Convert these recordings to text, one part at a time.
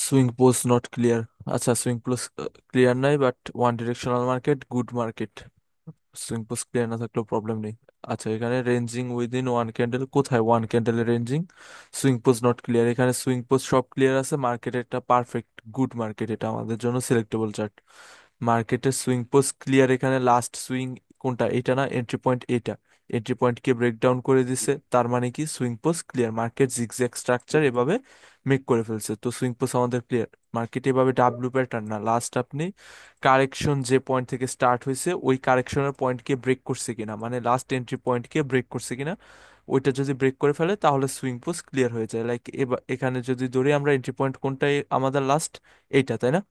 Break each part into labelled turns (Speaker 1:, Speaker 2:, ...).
Speaker 1: Swing post not clear. আচ্ছা, swing post clear নাই, but one directional market good market. Swing post clear না থাকলেও problem নেই। আচ্ছা, এখানে রেঞ্জিং উইদিন ওয়ান ক্যান্ডেল, কোথায় one candle ranging? Swing post not clear, এখানে swing post সব ক্লিয়ার আছে, মার্কেট একটা পারফেক্ট গুড মার্কেট, এটা আমাদের জন্য সিলেক্টেবল চার্ট। মার্কেটের সুইং পোস্ট ক্লিয়ার, এখানে লাস্ট সুইং কোনটা, এটা না, এন্ট্রি পয়েন্ট এটা। এন্ট্রি পয়েন্টকে ব্রেকডাউন করে দিছে, তার মানে কি swing post clear, market zigzag structure এভাবে মেক করে ফেলছে, তো সুইং পোস্ট আমাদের ক্লিয়ার। মার্কেট এভাবে ডাব্লিউ প্যাটার্ন না, লাস্ট আপনি কারেকশন যে পয়েন্ট থেকে স্টার্ট হয়েছে ওই কারেকশনের পয়েন্টকে ব্রেক করছে কিনা, মানে লাস্ট এন্ট্রি পয়েন্টকে ব্রেক করছে কিনা, ওইটা যদি ব্রেক করে ফেলে তাহলে সুইং পোস্ট ক্লিয়ার হয়ে যায়। লাইক এখানে যদি ধরি আমরা এন্ট্রি পয়েন্ট কোনটা, আমাদের লাস্ট এইটা, তাই না?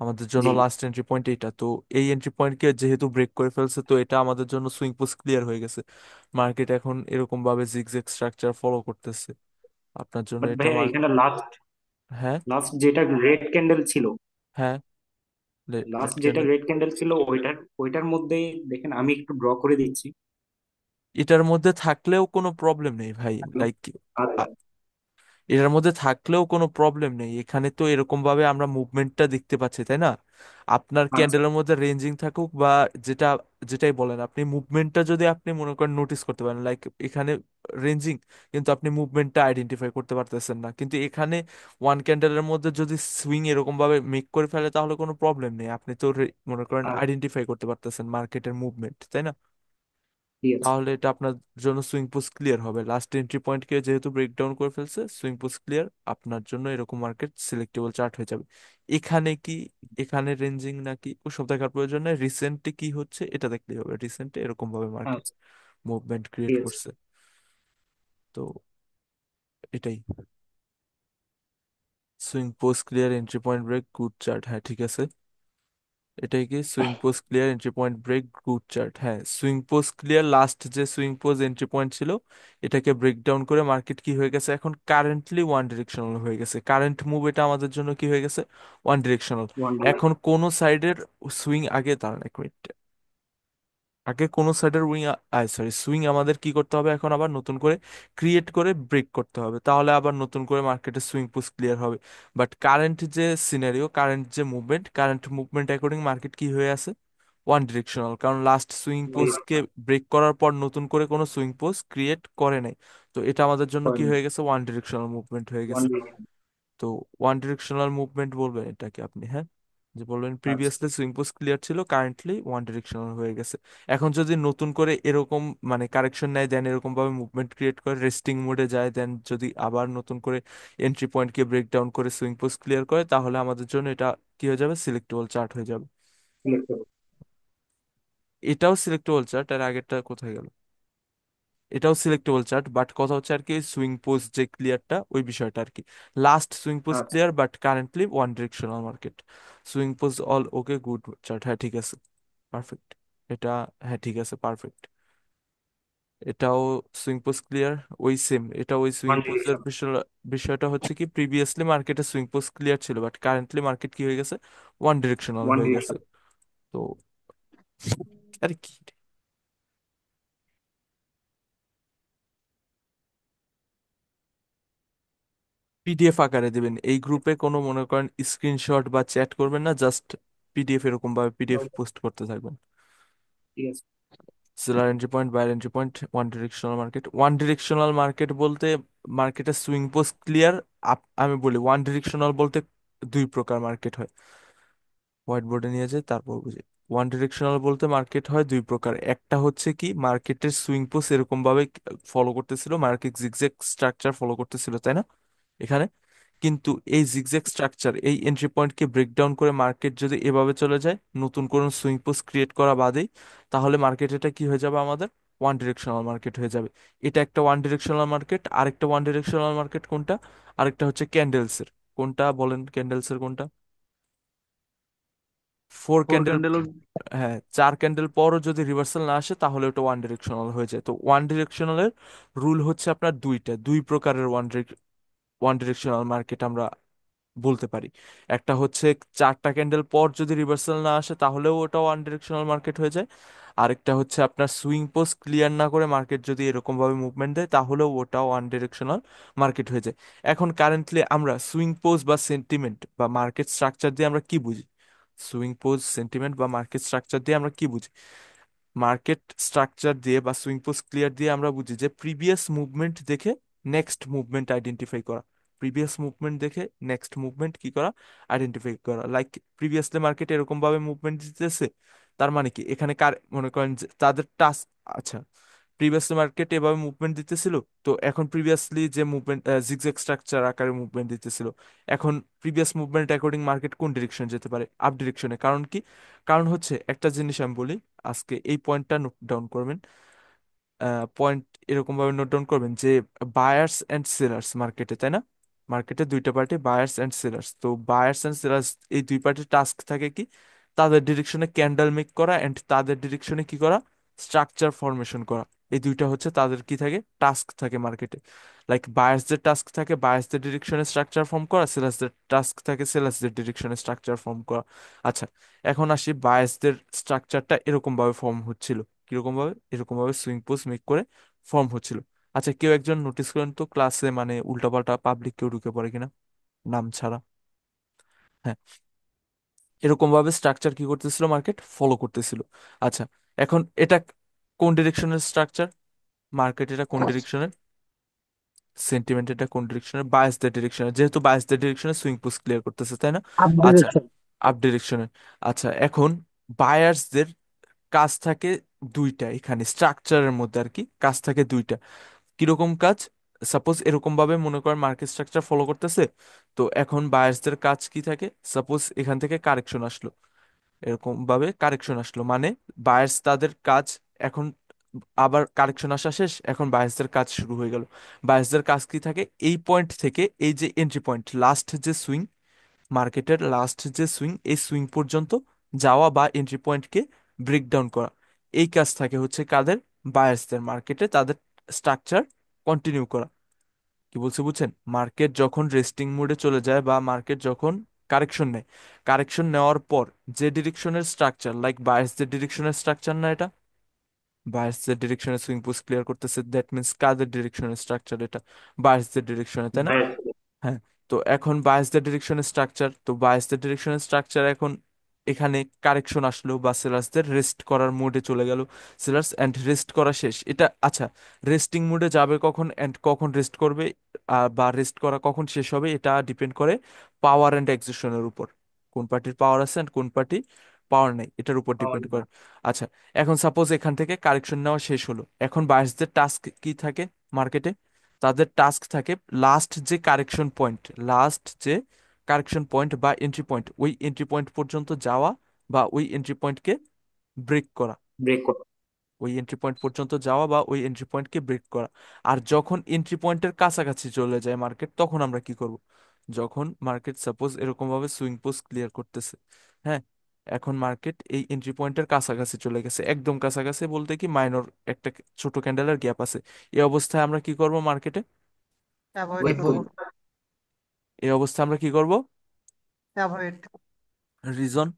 Speaker 1: আমাদের জন্য
Speaker 2: জি।
Speaker 1: লাস্ট এন্ট্রি পয়েন্ট এইটা, তো এই এন্ট্রি পয়েন্টকে যেহেতু ব্রেক করে ফেলছে, তো এটা আমাদের জন্য সুইং পোস্ট ক্লিয়ার হয়ে গেছে। মার্কেট এখন এরকম ভাবে জিগজ্যাগ স্ট্রাকচার ফলো করতেছে, আপনার জন্য
Speaker 2: বাট
Speaker 1: এটা
Speaker 2: ভাইয়া এখানে লাস্ট
Speaker 1: হ্যাঁ।
Speaker 2: লাস্ট যেটা রেড ক্যান্ডেল ছিল,
Speaker 1: হ্যাঁ, রেড
Speaker 2: লাস্ট যেটা
Speaker 1: ক্যান্ডেল।
Speaker 2: রেড ক্যান্ডেল ছিল ওইটার মধ্যেই দেখেন, আমি একটু ড্র করে দিচ্ছি।
Speaker 1: এটার মধ্যে থাকলেও কোনো প্রবলেম নেই ভাই, লাইক
Speaker 2: আচ্ছা।
Speaker 1: এটার মধ্যে থাকলেও কোনো প্রবলেম নেই, এখানে তো এরকম ভাবে আমরা মুভমেন্টটা দেখতে পাচ্ছি, তাই না? আপনার
Speaker 2: আচ্ছা।
Speaker 1: ক্যান্ডেলের মধ্যে রেঞ্জিং থাকুক বা যেটা যেটাই বলেন, আপনি মুভমেন্টটা যদি আপনি মনে করেন নোটিস করতে পারেন, লাইক এখানে রেঞ্জিং, কিন্তু আপনি মুভমেন্টটা আইডেন্টিফাই করতে পারতেছেন না, কিন্তু এখানে ওয়ান ক্যান্ডেলের মধ্যে যদি সুইং এরকম ভাবে মেক করে ফেলে তাহলে কোনো প্রবলেম নেই, আপনি তো মনে করেন
Speaker 2: আচ্ছা,
Speaker 1: আইডেন্টিফাই করতে পারতেছেন মার্কেটের মুভমেন্ট, তাই না?
Speaker 2: ঠিক আছে।
Speaker 1: তাহলে এটা আপনার জন্য সুইং পোস্ট ক্লিয়ার হবে, লাস্ট এন্ট্রি পয়েন্টকে যেহেতু ব্রেকডাউন করে ফেলছে, সুইং পোস্ট ক্লিয়ার, আপনার জন্য এরকম মার্কেট সিলেক্টেবল চার্ট হয়ে যাবে। এখানে কি, এখানে রেঞ্জিং নাকি ওসব দেখার প্রয়োজন নেই, রিসেন্টে কি হচ্ছে এটা দেখলেই হবে, রিসেন্টে এরকম ভাবে মার্কেট
Speaker 2: আচ্ছা,
Speaker 1: মুভমেন্ট ক্রিয়েট
Speaker 2: ঠিক আছে।
Speaker 1: করছে, তো এটাই। Swing post clear, entry point break, good chart, হ্যাঁ ঠিক আছে। এটাই কি swing post clear, entry point break, good chart, হ্যাঁ সুইং পোস্ট ক্লিয়ার, লাস্ট যে সুইং পোস্ট এন্ট্রি পয়েন্ট ছিল এটাকে ব্রেকডাউন করে মার্কেট কি হয়ে গেছে, এখন কারেন্টলি ওয়ান ডিরেকশনাল হয়ে গেছে, কারেন্ট মুভ এটা আমাদের জন্য কি হয়ে গেছে, ওয়ান ডিরেকশনাল।
Speaker 2: ওয়ান
Speaker 1: এখন
Speaker 2: ডিরেকশন।
Speaker 1: কোন সাইডের সুইং আগে, দাঁড়ান এক মিনিট, আগে কোন সাইডের সরি সুইং আমাদের কি করতে হবে, এখন আবার নতুন করে ক্রিয়েট করে ব্রেক করতে হবে, তাহলে আবার নতুন করে মার্কেটের সুইং পোস্ট ক্লিয়ার হবে। বাট কারেন্ট যে সিনারিও, কারেন্ট যে movement, current movement according market কি হয়ে আছে, ওয়ান ডিরেকশনাল, কারণ লাস্ট সুইং পোস্টকে ব্রেক করার পর নতুন করে কোনো সুইং পোস্ট ক্রিয়েট করে নাই, তো এটা আমাদের জন্য কি হয়ে গেছে, ওয়ান ডিরেকশনাল মুভমেন্ট হয়ে
Speaker 2: ওয়ান
Speaker 1: গেছে।
Speaker 2: ডিরেকশন।
Speaker 1: তো ওয়ান ডিরেকশনাল মুভমেন্ট বলবেন এটাকে আপনি, হ্যাঁ, যে বলবেন
Speaker 2: আচ্ছা,
Speaker 1: প্রিভিয়াসলি সুইং পোস্ট ক্লিয়ার ছিল, কারেন্টলি ওয়ান ডিরেকশনাল হয়ে গেছে। এখন যদি নতুন করে এরকম মানে কারেকশন নেয়, দেন এরকম ভাবে মুভমেন্ট ক্রিয়েট করে রেস্টিং মোডে যায়, দেন যদি আবার নতুন করে এন্ট্রি পয়েন্টকে ব্রেক ডাউন করে সুইং পোস্ট ক্লিয়ার করে, তাহলে আমাদের জন্য এটা কি হয়ে যাবে, সিলেক্টেবল চার্ট হয়ে যাবে।
Speaker 2: সিলেক্ট করবো।
Speaker 1: এটাও সিলেক্টেবল চার্ট, আর আগেরটা কোথায় গেল? এটাও সিলেক্টেবল চার্ট, বাট কথা হচ্ছে আর কি সুইং পোস্ট যে ক্লিয়ারটা ওই বিষয়টা আর কি, লাস্ট সুইং পোস্ট
Speaker 2: আচ্ছা,
Speaker 1: clear but currently one directional market. Swing post all okay, good chart, হ্যাঁ ঠিক আছে, পারফেক্ট। এটা, হ্যাঁ ঠিক আছে, পারফেক্ট। এটাও সুইং পোস্ট ক্লিয়ার, ওই সেম, এটা ওই সুইং
Speaker 2: ওয়ান
Speaker 1: পোস্টের
Speaker 2: ডিরেকশন।
Speaker 1: বিষয়টা হচ্ছে কি প্রিভিয়াসলি মার্কেটে সুইং পোস্ট ক্লিয়ার ছিল, বাট কারেন্টলি মার্কেট কি হয়ে গেছে, ওয়ান ডিরেকশনাল
Speaker 2: ওয়ান
Speaker 1: হয়ে গেছে।
Speaker 2: ডিরেকশন।
Speaker 1: তো আরে কি, পিডিএফ আকারে দিবেন, এই গ্রুপে কোনো মনে করেন স্ক্রিনশট বা চ্যাট করবেন না, জাস্ট পিডিএফ এরকম ভাবে পিডিএফ পোস্ট করতে থাকবেন।
Speaker 2: ঠিক আছে।
Speaker 1: Seller entry point, buyer entry point, one directional market, one directional market বলতে মার্কেটের সুইং পোস্ট ক্লিয়ার। আমি বলি ওয়ান ডিরেকশনাল বলতে দুই প্রকার মার্কেট হয়, হোয়াইট বোর্ডে নিয়ে যায় তারপর বুঝি। ওয়ান ডিরেকশনাল বলতে মার্কেট হয় দুই প্রকার, একটা হচ্ছে কি মার্কেটের সুইং পোস্ট এরকম ভাবে ফলো করতেছিল, মার্কেট জিগজ্যাগ স্ট্রাকচার ফলো করতেছিল, তাই না? এখানে কিন্তু এই জিগজ্যাগ স্ট্রাকচার এই এন্ট্রি পয়েন্টকে ব্রেকডাউন করে মার্কেট যদি এভাবে চলে যায় নতুন কোনো সুইং পোস্ট ক্রিয়েট করা বাদেই, তাহলে মার্কেট এটা কি হয়ে যাবে আমাদের, ওয়ান ডিরেকশনাল মার্কেট হয়ে যাবে। এটা একটা ওয়ান ডিরেকশনাল মার্কেট, আরেকটা ওয়ান ডিরেকশনাল মার্কেট কোনটা, আরেকটা হচ্ছে ক্যান্ডেলসের, কোনটা বলেন, ক্যান্ডেলসের কোনটা, ফোর
Speaker 2: ফোর
Speaker 1: ক্যান্ডেল,
Speaker 2: ক্যান্ডেল।
Speaker 1: হ্যাঁ চার ক্যান্ডেল পরও যদি রিভার্সাল না আসে তাহলে ওটা ওয়ান ডিরেকশনাল হয়ে যায়। তো ওয়ান ডিরেকশনালের রুল হচ্ছে আপনার দুইটা, দুই প্রকারের ওয়ান ডিরেকশনাল মার্কেট আমরা বলতে পারি। একটা হচ্ছে চারটা ক্যান্ডেল পর যদি রিভার্সাল না আসে তাহলেও ওটা ওয়ান ডিরেকশনাল মার্কেট হয়ে যায়, আরেকটা হচ্ছে আপনার সুইং পোস্ট ক্লিয়ার না করে মার্কেট যদি এরকম ভাবে মুভমেন্ট দেয় তাহলেও ওটা ওয়ান ডিরেকশনাল মার্কেট হয়ে যায়। এখন কারেন্টলি আমরা সুইং পোস্ট বা সেন্টিমেন্ট বা মার্কেট স্ট্রাকচার দিয়ে আমরা কি বুঝি? সুইং পোস্ট সেন্টিমেন্ট বা মার্কেট স্ট্রাকচার দিয়ে আমরা কি বুঝি? মার্কেট স্ট্রাকচার দিয়ে বা সুইং পোস্ট ক্লিয়ার দিয়ে আমরা বুঝি যে প্রিভিয়াস মুভমেন্ট দেখে নেক্সট মুভমেন্ট আইডেন্টিফাই করা। প্রিভিয়াস মুভমেন্ট দেখে নেক্সট মুভমেন্ট কি করা? আইডেন্টিফাই করা। লাইক প্রিভিয়াসলি মার্কেট এরকম ভাবে মুভমেন্ট দিতেছে, তার মানে কি এখানে কার মনে করেন যে তাদের টাস্ক, আচ্ছা প্রিভিয়াসলি মার্কেট এভাবে মুভমেন্ট দিতেছিল, তো এখন প্রিভিয়াসলি যে মুভমেন্ট জিগজ্যাগ স্ট্রাকচার আকারে মুভমেন্ট দিতেছিল, এখন প্রিভিয়াস মুভমেন্ট অ্যাকর্ডিং মার্কেট কোন ডিরেকশন যেতে পারে? আপ ডিরেকশনে। কারণ কি? কারণ হচ্ছে একটা জিনিস আমি বলি, আজকে এই পয়েন্টটা নোট ডাউন করবেন। পয়েন্ট এরকম ভাবে নোট ডাউন করবেন যে বায়ার্স এন্ড সেলার্স মার্কেটে, তাই না? মার্কেটে দুইটা পার্টি, বায়ার্স এন্ড সেলার্স। তো বায়ার্স এন্ড সেলার্স এই দুই পার্টির টাস্ক থাকে কি? তাদের ডিরেকশনে ক্যান্ডেল মেক করা এন্ড তাদের ডিরেকশনে কি করা? স্ট্রাকচার ফরমেশন করা। এই দুইটা হচ্ছে তাদের কি থাকে? টাস্ক থাকে মার্কেটে। লাইক বায়ার্সদের টাস্ক থাকে বায়ার্সদের ডিরেকশনে স্ট্রাকচার ফর্ম করা, সেলার্সদের টাস্ক থাকে সেলার্সদের ডিরেকশনে স্ট্রাকচার ফর্ম করা। আচ্ছা, এখন আসি বায়ার্সদের স্ট্রাকচারটা এরকম ভাবে ফর্ম হচ্ছিল। কিরকম ভাবে? এরকম ভাবে সুইং পোস্ট মেক করে ফর্ম হচ্ছিল। আচ্ছা, কেউ একজন নোটিস করেন তো ক্লাসে মানে উল্টাপাল্টা পাবলিক কেউ ঢুকে পড়ে কিনা, নাম ছাড়া? হ্যাঁ, এরকম ভাবে স্ট্রাকচার কি করতেছিল? মার্কেট ফলো করতেছিল। আচ্ছা, এখন এটা কোন ডিরেকশনের স্ট্রাকচার? মার্কেট এটা কোন ডিরেকশনের? সেন্টিমেন্ট এটা কোন ডিরেকশনের? বায়াসদের ডিরেকশনের। যেহেতু বায়াসদের ডিরেকশনে সুইং পোস্ট ক্লিয়ার করতেছে, তাই না?
Speaker 2: আপ
Speaker 1: আচ্ছা,
Speaker 2: ডিরেকশন।
Speaker 1: আপ ডিরেকশনের। আচ্ছা, এখন বায়ার্সদের কাজ থাকে দুইটা, এখানে স্ট্রাকচারের মধ্যে আর কি কাজ থাকে দুইটা। কিরকম কাজ? সাপোজ এরকম ভাবে মনে করেন মার্কেট স্ট্রাকচার ফলো করতেছে, তো এখন বায়ার্সদের কাজ কি থাকে? সাপোজ এখান থেকে কারেকশন আসলো, এরকম ভাবে কারেকশন আসলো মানে বায়ার্স তাদের কাজ এখন, আবার কারেকশন আসা শেষ, এখন বায়ার্সদের কাজ শুরু হয়ে গেল। বায়ার্সদের কাজ কি থাকে? এই পয়েন্ট থেকে এই যে এন্ট্রি পয়েন্ট, লাস্ট যে সুইং, মার্কেটের লাস্ট যে সুইং, এই সুইং পর্যন্ত যাওয়া বা এন্ট্রি পয়েন্টকে ব্রেক ডাউন করা। এই কাজ থাকে হচ্ছে কাদের? বায়ার্সদের। মার্কেটে তাদের স্ট্রাকচার কন্টিনিউ করা। কি বলছে বুঝছেন? মার্কেট যখন রেস্টিং মোডে চলে যায় বা মার্কেট যখন কারেকশন নেয়, কারেকশন নেওয়ার পর যে ডিরেকশনের স্ট্রাকচার, লাইক বায়ার্সদের ডিরেকশনের স্ট্রাকচার না এটা? বায়ার্সদের ডিরেকশনে সুইং পোস্ট ক্লিয়ার করতেছে, দ্যাট মিন্স কাদের ডিরেকশনের স্ট্রাকচার এটা? বায়ার্সদের ডিরেকশনে, তাই না? হ্যাঁ। তো এখন বায়াসদের ডিরেকশনের স্ট্রাকচার, তো বায়াসদের ডিরেকশনের স্ট্রাকচার এখন এখানে কারেকশন আসলো বা সেলার্সদের রেস্ট করার মোডে চলে গেল। সেলার্স এন্ড রেস্ট করা শেষ এটা। আচ্ছা, রেস্টিং মোডে যাবে কখন এন্ড কখন রেস্ট করবে, বা রেস্ট করা কখন শেষ হবে, এটা ডিপেন্ড করে পাওয়ার এন্ড এক্সিশনের উপর। কোন পার্টির পাওয়ার আছে এন্ড কোন পার্টি পাওয়ার নেই, এটার উপর ডিপেন্ড করে। আচ্ছা, এখন সাপোজ এখান থেকে কারেকশন নেওয়া শেষ হলো, এখন বায়াসদের টাস্ক কি থাকে মার্কেটে? তাদের টাস্ক থাকে লাস্ট যে কারেকশন পয়েন্ট, লাস্ট যে কারেকশন পয়েন্ট বা এন্ট্রি পয়েন্ট, ওই এন্ট্রি পয়েন্ট পর্যন্ত যাওয়া বা ওই এন্ট্রি পয়েন্টকে ব্রেক করা।
Speaker 2: ব্রেক করা।
Speaker 1: ওই এন্ট্রি পয়েন্ট পর্যন্ত যাওয়া বা ওই এন্ট্রি পয়েন্টকে ব্রেক করা। আর যখন এন্ট্রি পয়েন্টের কাছাকাছি চলে যায় মার্কেট, তখন আমরা কি করব? যখন মার্কেট সাপোজ এরকম ভাবে সুইং পোস্ট ক্লিয়ার করতেছে, হ্যাঁ, এখন মার্কেট এই এন্ট্রি পয়েন্টের কাছাকাছি চলে গেছে, একদম কাছাকাছি বলতে কি মাইনর একটা ছোট ক্যান্ডেলের গ্যাপ আছে। এই অবস্থায় আমরা কি করব মার্কেটে?
Speaker 3: অ্যাভয়েড
Speaker 2: ওয়েট
Speaker 3: করব।
Speaker 2: করবো।
Speaker 1: এই অবস্থায় আমরা কি করব?
Speaker 3: অ্যাভয়েড।
Speaker 1: রিজন?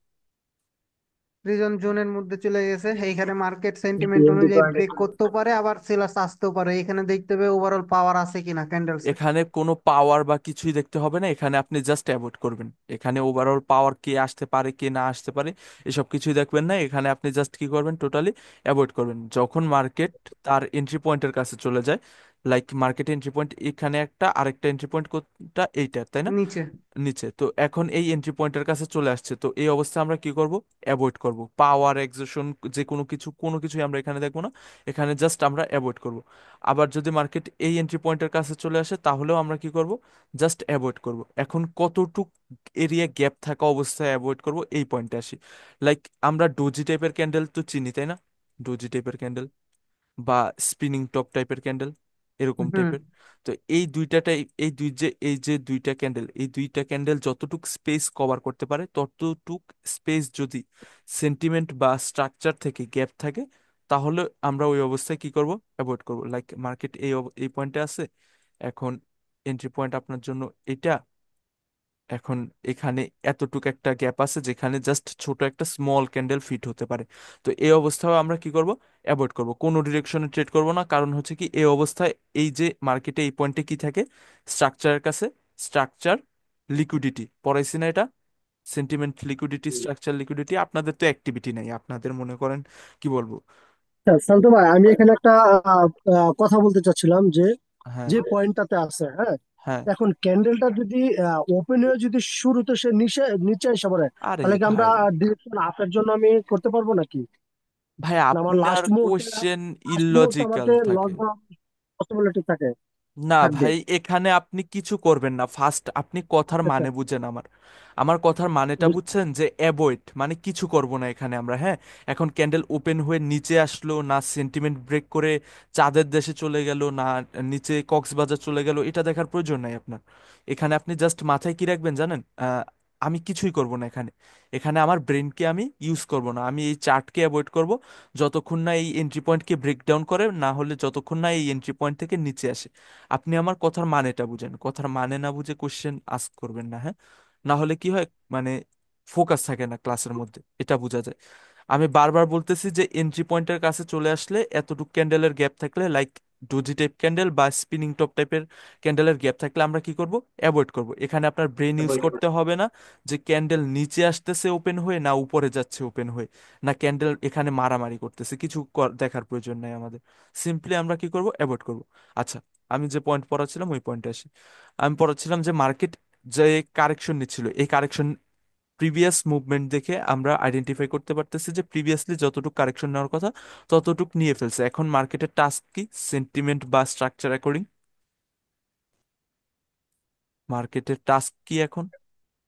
Speaker 3: রিজন জোনের মধ্যে চলে গেছে, এইখানে মার্কেট সেন্টিমেন্ট অনুযায়ী ব্রেক করতেও পারে, আবার সেলার্স আসতেও পারে। এখানে দেখতে হবে ওভারঅল পাওয়ার আছে কিনা ক্যান্ডেলসে।
Speaker 1: এখানে কোনো পাওয়ার বা কিছুই দেখতে হবে না, এখানে আপনি জাস্ট অ্যাভয়েড করবেন। এখানে ওভারঅল পাওয়ার কে আসতে পারে কে না আসতে পারে এসব কিছুই দেখবেন না, এখানে আপনি জাস্ট কি করবেন? টোটালি অ্যাভয়েড করবেন। যখন মার্কেট তার এন্ট্রি পয়েন্টের কাছে চলে যায়, লাইক মার্কেট এন্ট্রি পয়েন্ট এখানে একটা, আরেকটা এন্ট্রি পয়েন্ট কোনটা? এইটা, তাই না?
Speaker 3: নিচে।
Speaker 1: নিচে। তো এখন এই এন্ট্রি পয়েন্টের কাছে চলে আসছে, তো এই অবস্থায় আমরা কি করব? অ্যাভয়েড করব। পাওয়ার এক্সেশন যে কোনো কিছু, কোনো কিছুই আমরা এখানে দেখবো না, এখানে জাস্ট আমরা অ্যাভয়েড করব। আবার যদি মার্কেট এই এন্ট্রি পয়েন্টের কাছে চলে আসে, তাহলেও আমরা কি করব? জাস্ট অ্যাভয়েড করব। এখন কতটুক এরিয়া গ্যাপ থাকা অবস্থায় অ্যাভয়েড করব, এই পয়েন্টে আসি। লাইক আমরা ডোজি টাইপের ক্যান্ডেল তো চিনি, তাই না? ডোজি টাইপের ক্যান্ডেল বা স্পিনিং টপ টাইপের ক্যান্ডেল, এরকম
Speaker 3: হুম।
Speaker 1: টাইপের। তো এই দুইটাটাই, এই যে দুইটা ক্যান্ডেল, এই দুইটা ক্যান্ডেল যতটুক স্পেস কভার করতে পারে, ততটুক স্পেস যদি সেন্টিমেন্ট বা স্ট্রাকচার থেকে গ্যাপ থাকে, তাহলে আমরা ওই অবস্থায় কি করব? অ্যাভয়েড করব। লাইক মার্কেট এই এই পয়েন্টে আছে, এখন এন্ট্রি পয়েন্ট আপনার জন্য এটা, এখন এখানে এতটুকু একটা গ্যাপ আছে যেখানে জাস্ট ছোট একটা স্মল ক্যান্ডেল ফিট হতে পারে। তো এই অবস্থায় আমরা কি করব? অ্যাভয়েড করব, কোনো ডিরেকশনে ট্রেড করব না। কারণ হচ্ছে কি, এই অবস্থায় এই যে মার্কেটে এই পয়েন্টে কি থাকে, স্ট্রাকচারের কাছে স্ট্রাকচার, লিকুইডিটি পড়াইছি না এটা? Sentiment, liquidity, structure, liquidity. আপনাদের তো অ্যাক্টিভিটি নাই, আপনাদের মনে করেন কি বলবো।
Speaker 4: হ্যাঁ, শান্ত ভাই, আমি এখানে একটা কথা বলতে চাচ্ছিলাম যে
Speaker 1: হ্যাঁ,
Speaker 4: যে পয়েন্টটাতে আছে, হ্যাঁ,
Speaker 1: হ্যাঁ।
Speaker 4: এখন ক্যান্ডেলটা যদি ওপেন হয়ে যদি শুরুতে সে নিচে নিচে এসে পড়ে,
Speaker 1: আরে
Speaker 4: তাহলে কি আমরা
Speaker 1: ভাই,
Speaker 4: ডিরেকশন আপের জন্য আমি করতে পারবো নাকি?
Speaker 1: ভাই
Speaker 4: না, আমার
Speaker 1: আপনার
Speaker 4: লাস্ট মুহূর্তে
Speaker 1: কোশ্চেন
Speaker 4: লাস্ট মুহূর্তে
Speaker 1: ইললজিক্যাল
Speaker 4: আমাকে লস
Speaker 1: থাকে।
Speaker 4: হওয়ার পসিবিলিটি থাকে
Speaker 1: না
Speaker 4: থাকবে।
Speaker 1: ভাই, এখানে আপনি কিছু করবেন না। ফার্স্ট আপনি কথার
Speaker 4: আচ্ছা,
Speaker 1: মানে বুঝেন আমার। আমার কথার মানেটা বুঝছেন, যে অ্যাভয়েড মানে কিছু করব না এখানে আমরা, হ্যাঁ। এখন ক্যান্ডেল ওপেন হয়ে নিচে আসলো না, সেন্টিমেন্ট ব্রেক করে চাঁদের দেশে চলে গেল না, নিচে কক্সবাজার চলে গেল, এটা দেখার প্রয়োজন নাই আপনার। এখানে আপনি জাস্ট মাথায় কি রাখবেন জানেন? আমি কিছুই করব না এখানে। এখানে আমার ব্রেনকে আমি ইউজ করব না, আমি এই চার্টকে অ্যাভয়েড করব যতক্ষণ না এই এন্ট্রি পয়েন্টকে ব্রেক ডাউন করে, না হলে যতক্ষণ না এই এন্ট্রি পয়েন্ট থেকে নিচে আসে। আপনি আমার কথার মানেটা বুঝেন, কথার মানে না বুঝে কোশ্চেন আস্ক করবেন না, হ্যাঁ। না হলে কি হয়, মানে ফোকাস থাকে না ক্লাসের মধ্যে, এটা বোঝা যায়। আমি বারবার বলতেছি যে এন্ট্রি পয়েন্টের কাছে চলে আসলে এতটুকু ক্যান্ডেলের গ্যাপ থাকলে, লাইক ডোজি টাইপ ক্যান্ডেল বা স্পিনিং টপ টাইপের ক্যান্ডেলের গ্যাপ থাকলে আমরা কি করব? অ্যাভয়েড করব। এখানে আপনার ব্রেন ইউজ করতে হবে না যে ক্যান্ডেল নিচে আসতেছে ওপেন হয়ে না উপরে যাচ্ছে ওপেন হয়ে, না ক্যান্ডেল এখানে মারামারি করতেছে, কিছু দেখার প্রয়োজন নাই আমাদের। সিম্পলি আমরা কি করব? অ্যাভয়েড করব। আচ্ছা, আমি যে পয়েন্ট পড়াচ্ছিলাম ওই পয়েন্টে আসি। আমি পড়াচ্ছিলাম যে মার্কেট যে কারেকশন নিচ্ছিল, এই কারেকশন প্রিভিয়াস মুভমেন্ট দেখে আমরা আইডেন্টিফাই করতে পারতেছি যে প্রিভিয়াসলি যতটুকু কারেকশন নেওয়ার কথা ততটুকু নিয়ে ফেলছে। এখন মার্কেটের টাস্ক কি? সেন্টিমেন্ট বা স্ট্রাকচার অ্যাকর্ডিং মার্কেটের টাস্ক কি এখন?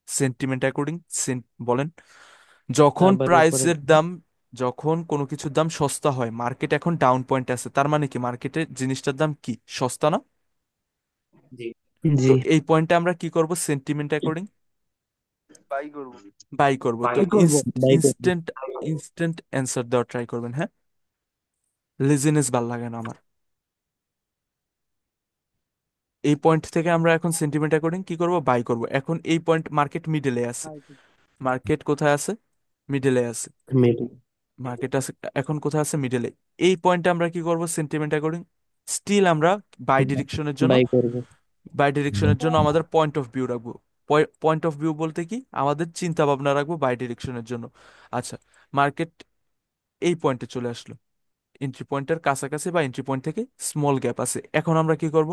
Speaker 1: সেন্টিমেন্ট অ্যাকর্ডিং বলেন। যখন
Speaker 5: আবার উপরে
Speaker 1: প্রাইসের দাম, যখন কোনো কিছুর দাম সস্তা হয়, মার্কেট এখন ডাউন পয়েন্টে আছে, তার মানে কি মার্কেটের জিনিসটার দাম কি? সস্তা না?
Speaker 2: জি।
Speaker 1: তো
Speaker 5: জি।
Speaker 1: এই পয়েন্টে আমরা কি করব? সেন্টিমেন্ট অ্যাকর্ডিং
Speaker 6: বাই করব।
Speaker 1: বাই করব। তো
Speaker 4: কি করব?
Speaker 5: বাই করবো।
Speaker 1: ইনস্ট্যান্ট ইনস্ট্যান্ট অ্যান্সার দেওয়ার ট্রাই করবেন, হ্যাঁ। লেজিনেস ভাল লাগে না আমার। এই পয়েন্ট থেকে আমরা এখন সেন্টিমেন্ট অ্যাকর্ডিং কি করব? বাই করব। এখন এই পয়েন্ট মার্কেট মিডলে আছে। মার্কেট কোথায় আছে? মিডলে আছে।
Speaker 5: মিডল।
Speaker 1: মার্কেট আছে এখন কোথায় আছে? মিডলে। এই পয়েন্টে আমরা কি করব? সেন্টিমেন্ট অ্যাকর্ডিং স্টিল আমরা বাই ডিরেকশনের জন্য,
Speaker 5: বাই করবো।
Speaker 1: বাই ডিরেকশনের জন্য আমাদের পয়েন্ট অফ ভিউ রাখবো। পয়েন্ট অফ ভিউ বলতে কি, আমাদের চিন্তা ভাবনা রাখবো বাই ডিরেকশনের জন্য। আচ্ছা, মার্কেট এই পয়েন্টে চলে আসলো, এন্ট্রি পয়েন্টের কাছাকাছি বা এন্ট্রি পয়েন্ট থেকে স্মল গ্যাপ আছে। এখন আমরা কি করব?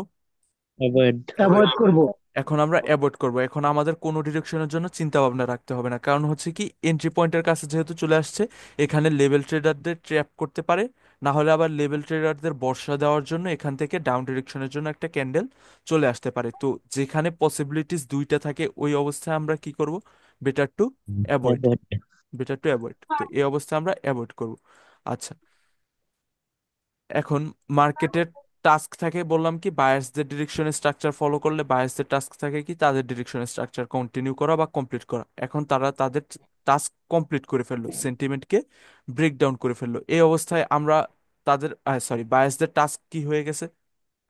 Speaker 5: অ্যাভয়েড।
Speaker 4: অ্যাভয়েড করব।
Speaker 1: এখন আমরা অ্যাভয়েড করব। এখন আমাদের কোনো ডিরেকশনের জন্য চিন্তা ভাবনা রাখতে হবে না, কারণ হচ্ছে কি, এন্ট্রি পয়েন্টের কাছে যেহেতু চলে আসছে, এখানে লেভেল ট্রেডারদের ট্র্যাপ করতে পারে, না হলে আবার লেভেল ট্রেডারদের বর্ষা দেওয়ার জন্য এখান থেকে ডাউন ডিরেকশনের জন্য একটা ক্যান্ডেল চলে আসতে পারে। তো যেখানে পসিবিলিটিস দুইটা থাকে, ওই অবস্থায় আমরা কি করব? Better to avoid.
Speaker 5: Avoid.
Speaker 1: Better to avoid, তো এই অবস্থায় আমরা অ্যাভয়েড করব। আচ্ছা, এখন মার্কেটের টাস্ক থাকে বললাম কি, বায়ার্সদের ডিরেকশনের স্ট্রাকচার ফলো করলে বায়ার্সদের টাস্ক থাকে কি, তাদের ডিরেকশনের স্ট্রাকচার কন্টিনিউ করা বা কমপ্লিট করা। এখন তারা তাদের টাস্ক কমপ্লিট করে ফেললো, সেন্টিমেন্টকে ব্রেক ডাউন করে ফেললো। এই অবস্থায় আমরা তাদের, সরি, বায়ার্সদের টাস্ক কি হয়ে গেছে,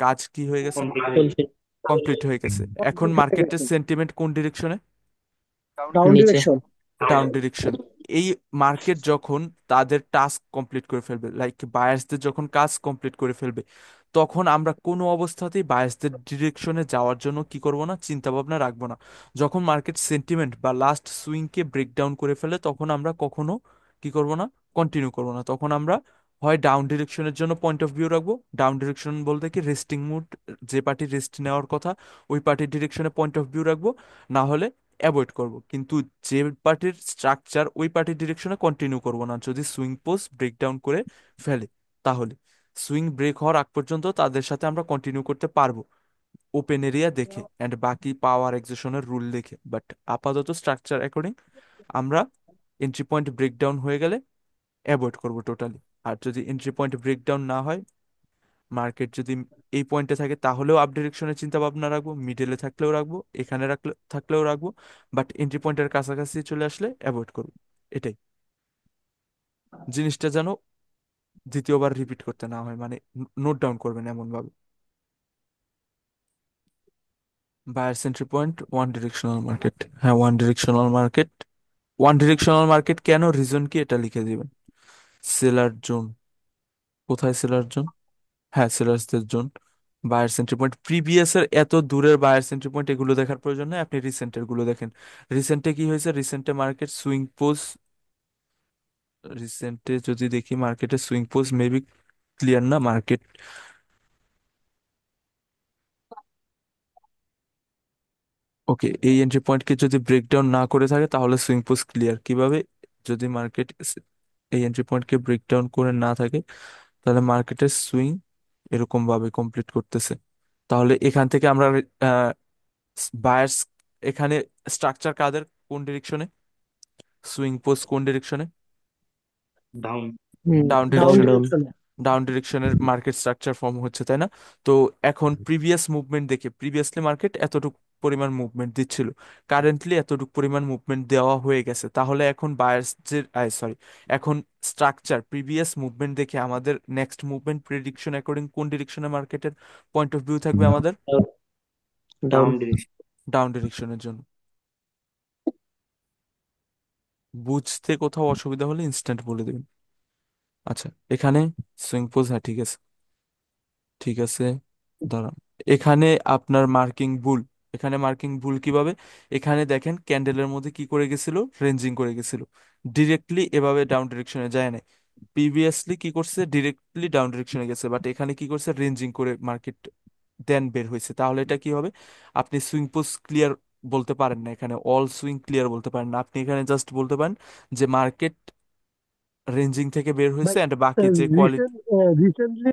Speaker 1: কাজ কি হয়ে গেছে?
Speaker 5: ফুলফিল।
Speaker 1: কমপ্লিট হয়ে গেছে। এখন মার্কেটের সেন্টিমেন্ট কোন ডিরেকশনে?
Speaker 6: Down
Speaker 4: down
Speaker 6: direction.
Speaker 5: নিচে।
Speaker 4: ডিরেকশন।
Speaker 1: Down direction. এই মার্কেট যখন তাদের টাস্ক কমপ্লিট করে ফেলবে, লাইক বায়ার্সদের যখন কাজ কমপ্লিট করে ফেলবে, তখন আমরা কোনো অবস্থাতেই বায়ার্সদের ডিরেকশনে যাওয়ার জন্য কি করব না? চিন্তা ভাবনা রাখবো না। যখন মার্কেট সেন্টিমেন্ট বা লাস্ট সুইংকে ব্রেক ডাউন করে ফেলে, তখন আমরা কখনো কি করব না? কন্টিনিউ করবো না। তখন আমরা হয় ডাউন ডিরেকশনের জন্য পয়েন্ট অফ ভিউ রাখবো। ডাউন ডিরেকশন বলতে কি, রেস্টিং মুড, যে পার্টি রেস্ট নেওয়ার কথা ওই পার্টির ডিরেকশনে পয়েন্ট অফ ভিউ রাখবো, না হলে অ্যাভয়েড করব। কিন্তু যে পার্টির স্ট্রাকচার, ওই পার্টির ডিরেকশনে কন্টিনিউ করব না যদি সুইং পোস্ট ব্রেক ডাউন করে ফেলে। তাহলে সুইং ব্রেক হওয়ার আগ পর্যন্ত তাদের সাথে আমরা কন্টিনিউ করতে পারবো, ওপেন এরিয়া দেখে অ্যান্ড বাকি পাওয়ার এক্সেশনের রুল দেখে। বাট আপাতত স্ট্রাকচার অ্যাকর্ডিং আমরা এন্ট্রি পয়েন্ট ব্রেক ডাউন হয়ে গেলে অ্যাভয়েড করব টোটালি। আর যদি এন্ট্রি পয়েন্ট ব্রেক ডাউন না হয়, মার্কেট যদি এই পয়েন্টে থাকে, তাহলেও আপ ডিরেকশনের চিন্তা ভাবনা রাখবো, মিডলে থাকলেও রাখবো, এখানে রাখলে থাকলেও রাখবো। বাট এন্ট্রি পয়েন্টের কাছাকাছি চলে আসলে অ্যাভয়েড করবো। এটাই, জিনিসটা যেন দ্বিতীয়বার রিপিট করতে না হয়, মানে নোট ডাউন করবেন এমন ভাবে। Buyers entry point one directional market, হ্যাঁ one directional market. One directional market কেন, রিজন কি, এটা লিখে দিবেন। সেলার জোন, কোথায় সেলার জোন, হ্যাঁ সেলার্সদের জোন। বায়ার্স এন্ট্রি পয়েন্ট, প্রিভিয়াস এর এত দূরের বায়ার্স এন্ট্রি পয়েন্ট এগুলো দেখার প্রয়োজন নেই, আপনি রিসেন্টের গুলো দেখেন। রিসেন্টে কি হয়েছে, রিসেন্টে মার্কেট সুইং পোজ, রিসেন্টে যদি দেখি মার্কেটে সুইং পোজ মেবি ক্লিয়ার না মার্কেট। ওকে, এই এন্ট্রি পয়েন্টকে যদি ব্রেকডাউন না করে থাকে তাহলে সুইং পোজ ক্লিয়ার কিভাবে, যদি মার্কেট এই এন্ট্রি পয়েন্টকে ব্রেকডাউন করে না থাকে তাহলে মার্কেটের সুইং এরকম ভাবে কমপ্লিট করতেছে। তাহলে এখান থেকে আমরা বায়ার্স, এখানে স্ট্রাকচার কাদের, কোন ডিরেকশনে, সুইং পোজ কোন ডিরেকশনে,
Speaker 2: ডাউন।
Speaker 1: ডাউন
Speaker 4: ডাউন
Speaker 1: ডিরেকশনে।
Speaker 4: ডিরেকশন।
Speaker 1: ডাউন ডিরেকশনের মার্কেট স্ট্রাকচার ফর্ম হচ্ছে, তাই না? তো এখন প্রিভিয়াস মুভমেন্ট দেখে, প্রিভিয়াসলি মার্কেট এতটুকু পরিমাণ মুভমেন্ট দিচ্ছিল, কারেন্টলি এতটুকু পরিমাণ মুভমেন্ট দেওয়া হয়ে গেছে, তাহলে এখন বায়ার্স যে, সরি, এখন স্ট্রাকচার প্রিভিয়াস মুভমেন্ট দেখে আমাদের নেক্সট মুভমেন্ট প্রেডিকশন অ্যাকর্ডিং কোন ডিরেকশনে মার্কেটের পয়েন্ট অফ ভিউ থাকবে আমাদের,
Speaker 5: ডাউন।
Speaker 2: Down direction.
Speaker 1: ডাউন ডিরেকশনের জন্য। বুঝতে কোথাও অসুবিধা হলে ইনস্ট্যান্ট বলে দেবেন। আচ্ছা, এখানে সুইং পোজ, হ্যাঁ ঠিক আছে, ঠিক আছে, দাঁড়ান। এখানে আপনার মার্কিং ভুল, এখানে মার্কিং ভুল কিভাবে, এখানে দেখেন ক্যান্ডেলের মধ্যে কি করে গেছিল, রেঞ্জিং করে গেছিল, ডিরেক্টলি এভাবে ডাউন ডিরেকশনে যায় না। প্রিভিয়াসলি কি করছে, ডিরেক্টলি ডাউন ডিরেকশনে গেছে, বাট এখানে কি করছে, রেঞ্জিং করে মার্কেট দেন বের হয়েছে। তাহলে এটা কি হবে, আপনি সুইং পোজ ক্লিয়ার বলতে পারেন না, এখানে অল সুইং ক্লিয়ার বলতে পারেন না, আপনি এখানে জাস্ট বলতে পারেন যে মার্কেট রেঞ্জিং থেকে বের হয়েছে
Speaker 4: ভাই
Speaker 1: অ্যান্ড বাকি যে quality.
Speaker 4: Recently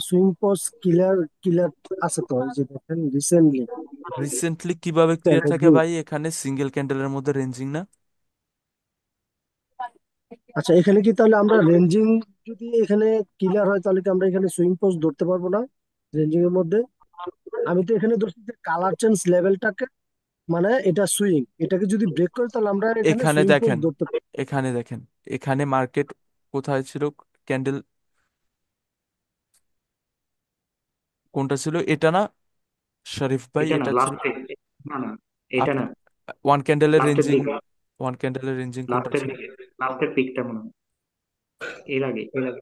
Speaker 4: swing post clear clear আছে তো, এই যে দেখেন রিসেন্টলি।
Speaker 1: রিসেন্টলি কিভাবে ক্লিয়ার থাকে ভাই, এখানে সিঙ্গেল ক্যান্ডেলের মধ্যে রেঞ্জিং না।
Speaker 4: আচ্ছা, এখানে কি তাহলে আমরা রেঞ্জিং, যদি এখানে ক্লিয়ার হয় তাহলে কি আমরা এখানে সুইং পোস্ট ধরতে পারবো না রেঞ্জিং এর মধ্যে? আমি তো এখানে ধরছি যে কালার চেঞ্জ লেভেলটাকে, মানে এটা সুইং, এটাকে যদি ব্রেক করে তাহলে আমরা এখানে
Speaker 1: এখানে
Speaker 4: সুইং পোস্ট
Speaker 1: দেখেন,
Speaker 4: ধরতে পারবো।
Speaker 1: এখানে দেখেন, এখানে মার্কেট কোথায় ছিল, ক্যান্ডেল কোনটা ছিল, এটা না শরীফ ভাই,
Speaker 2: এটা না,
Speaker 1: এটা ছিল
Speaker 2: লাস্টে। না না, এটা
Speaker 1: আপনি,
Speaker 2: না।
Speaker 1: ওয়ান ক্যান্ডেলের
Speaker 2: লাস্টের
Speaker 1: রেঞ্জিং,
Speaker 2: দিকে।
Speaker 1: ওয়ান ক্যান্ডেলের রেঞ্জিং কোনটা
Speaker 2: লাস্টের
Speaker 1: ছিল,
Speaker 2: দিকে। লাস্টের পিকটা মনে হয়। এর আগে, এর আগে।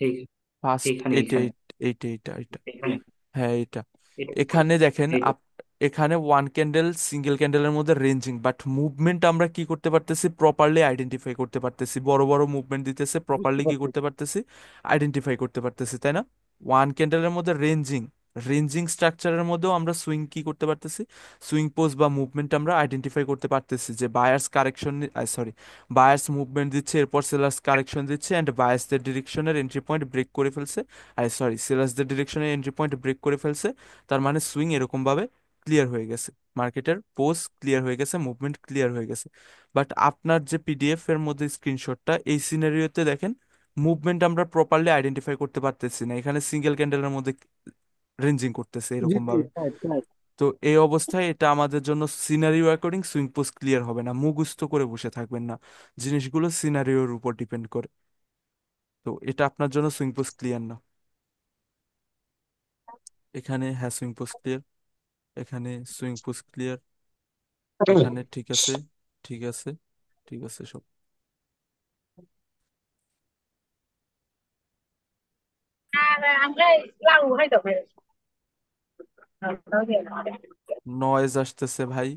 Speaker 2: এই,
Speaker 1: ফার্স্ট
Speaker 2: এইখানে,
Speaker 1: এইটা,
Speaker 2: এইখানে।
Speaker 1: এইটা এইটা এইটা,
Speaker 2: এখানে।
Speaker 1: হ্যাঁ এইটা।
Speaker 2: এটা।
Speaker 1: এখানে দেখেন
Speaker 2: এইটা।
Speaker 1: এখানে ওয়ান ক্যান্ডেল সিঙ্গেল ক্যান্ডেলের মধ্যে রেঞ্জিং, বাট মুভমেন্ট আমরা কি করতে পারতেছি, প্রপারলি আইডেন্টিফাই করতে পারতেছি, বড় বড় মুভমেন্ট দিতেছে, প্রপারলি
Speaker 4: বুঝতে
Speaker 1: কি
Speaker 4: পারছি।
Speaker 1: করতে পারতেছি, আইডেন্টিফাই করতে পারতেছি, তাই না? ওয়ান ক্যান্ডেলের মধ্যে রেঞ্জিং, রেঞ্জিং স্ট্রাকচারের মধ্যেও আমরা সুইং কি করতে পারতেছি, সুইং পোজ বা মুভমেন্ট আমরা আইডেন্টিফাই করতে পারতেছি, যে buyers correction, sorry, buyers movement দিচ্ছে, এরপর সেলার্স কারেকশন দিচ্ছে, অ্যান্ড বায়ার্সদের ডিরেকশনের এন্ট্রি পয়েন্ট ব্রেক করে ফেলছে, সরি সেলার্সদের ডিরেকশনের এন্ট্রি পয়েন্ট ব্রেক করে ফেলছে, তার মানে সুইং এরকম ভাবে ক্লিয়ার হয়ে গেছে, মার্কেটের পোজ ক্লিয়ার হয়ে গেছে, মুভমেন্ট ক্লিয়ার হয়ে গেছে। বাট আপনার যে পিডিএফ এর মধ্যে স্ক্রিনশটটা, এই সিনারিওতে দেখেন মুভমেন্ট আমরা প্রপারলি আইডেন্টিফাই করতে পারতেছি না, এখানে সিঙ্গেল ক্যান্ডেলের মধ্যে রেঞ্জিং করতেছে
Speaker 4: জি
Speaker 1: এরকম
Speaker 4: জি,
Speaker 1: ভাবে।
Speaker 4: Right right.
Speaker 1: তো এই অবস্থায় এটা আমাদের জন্য scenario according swing pose clear হবে না, মুখস্থ করে বসে থাকবেন না, জিনিসগুলো সিনারিওর উপর ডিপেন্ড করে। তো এটা আপনার জন্য সুইং পোজ ক্লিয়ার না। এখানে হ্যাঁ সুইং পোজ ক্লিয়ার, এখানে সুইং পোজ ক্লিয়ার, এখানে ঠিক আছে, ঠিক আছে, ঠিক আছে সব। নয়েজ আসতেছে ভাই।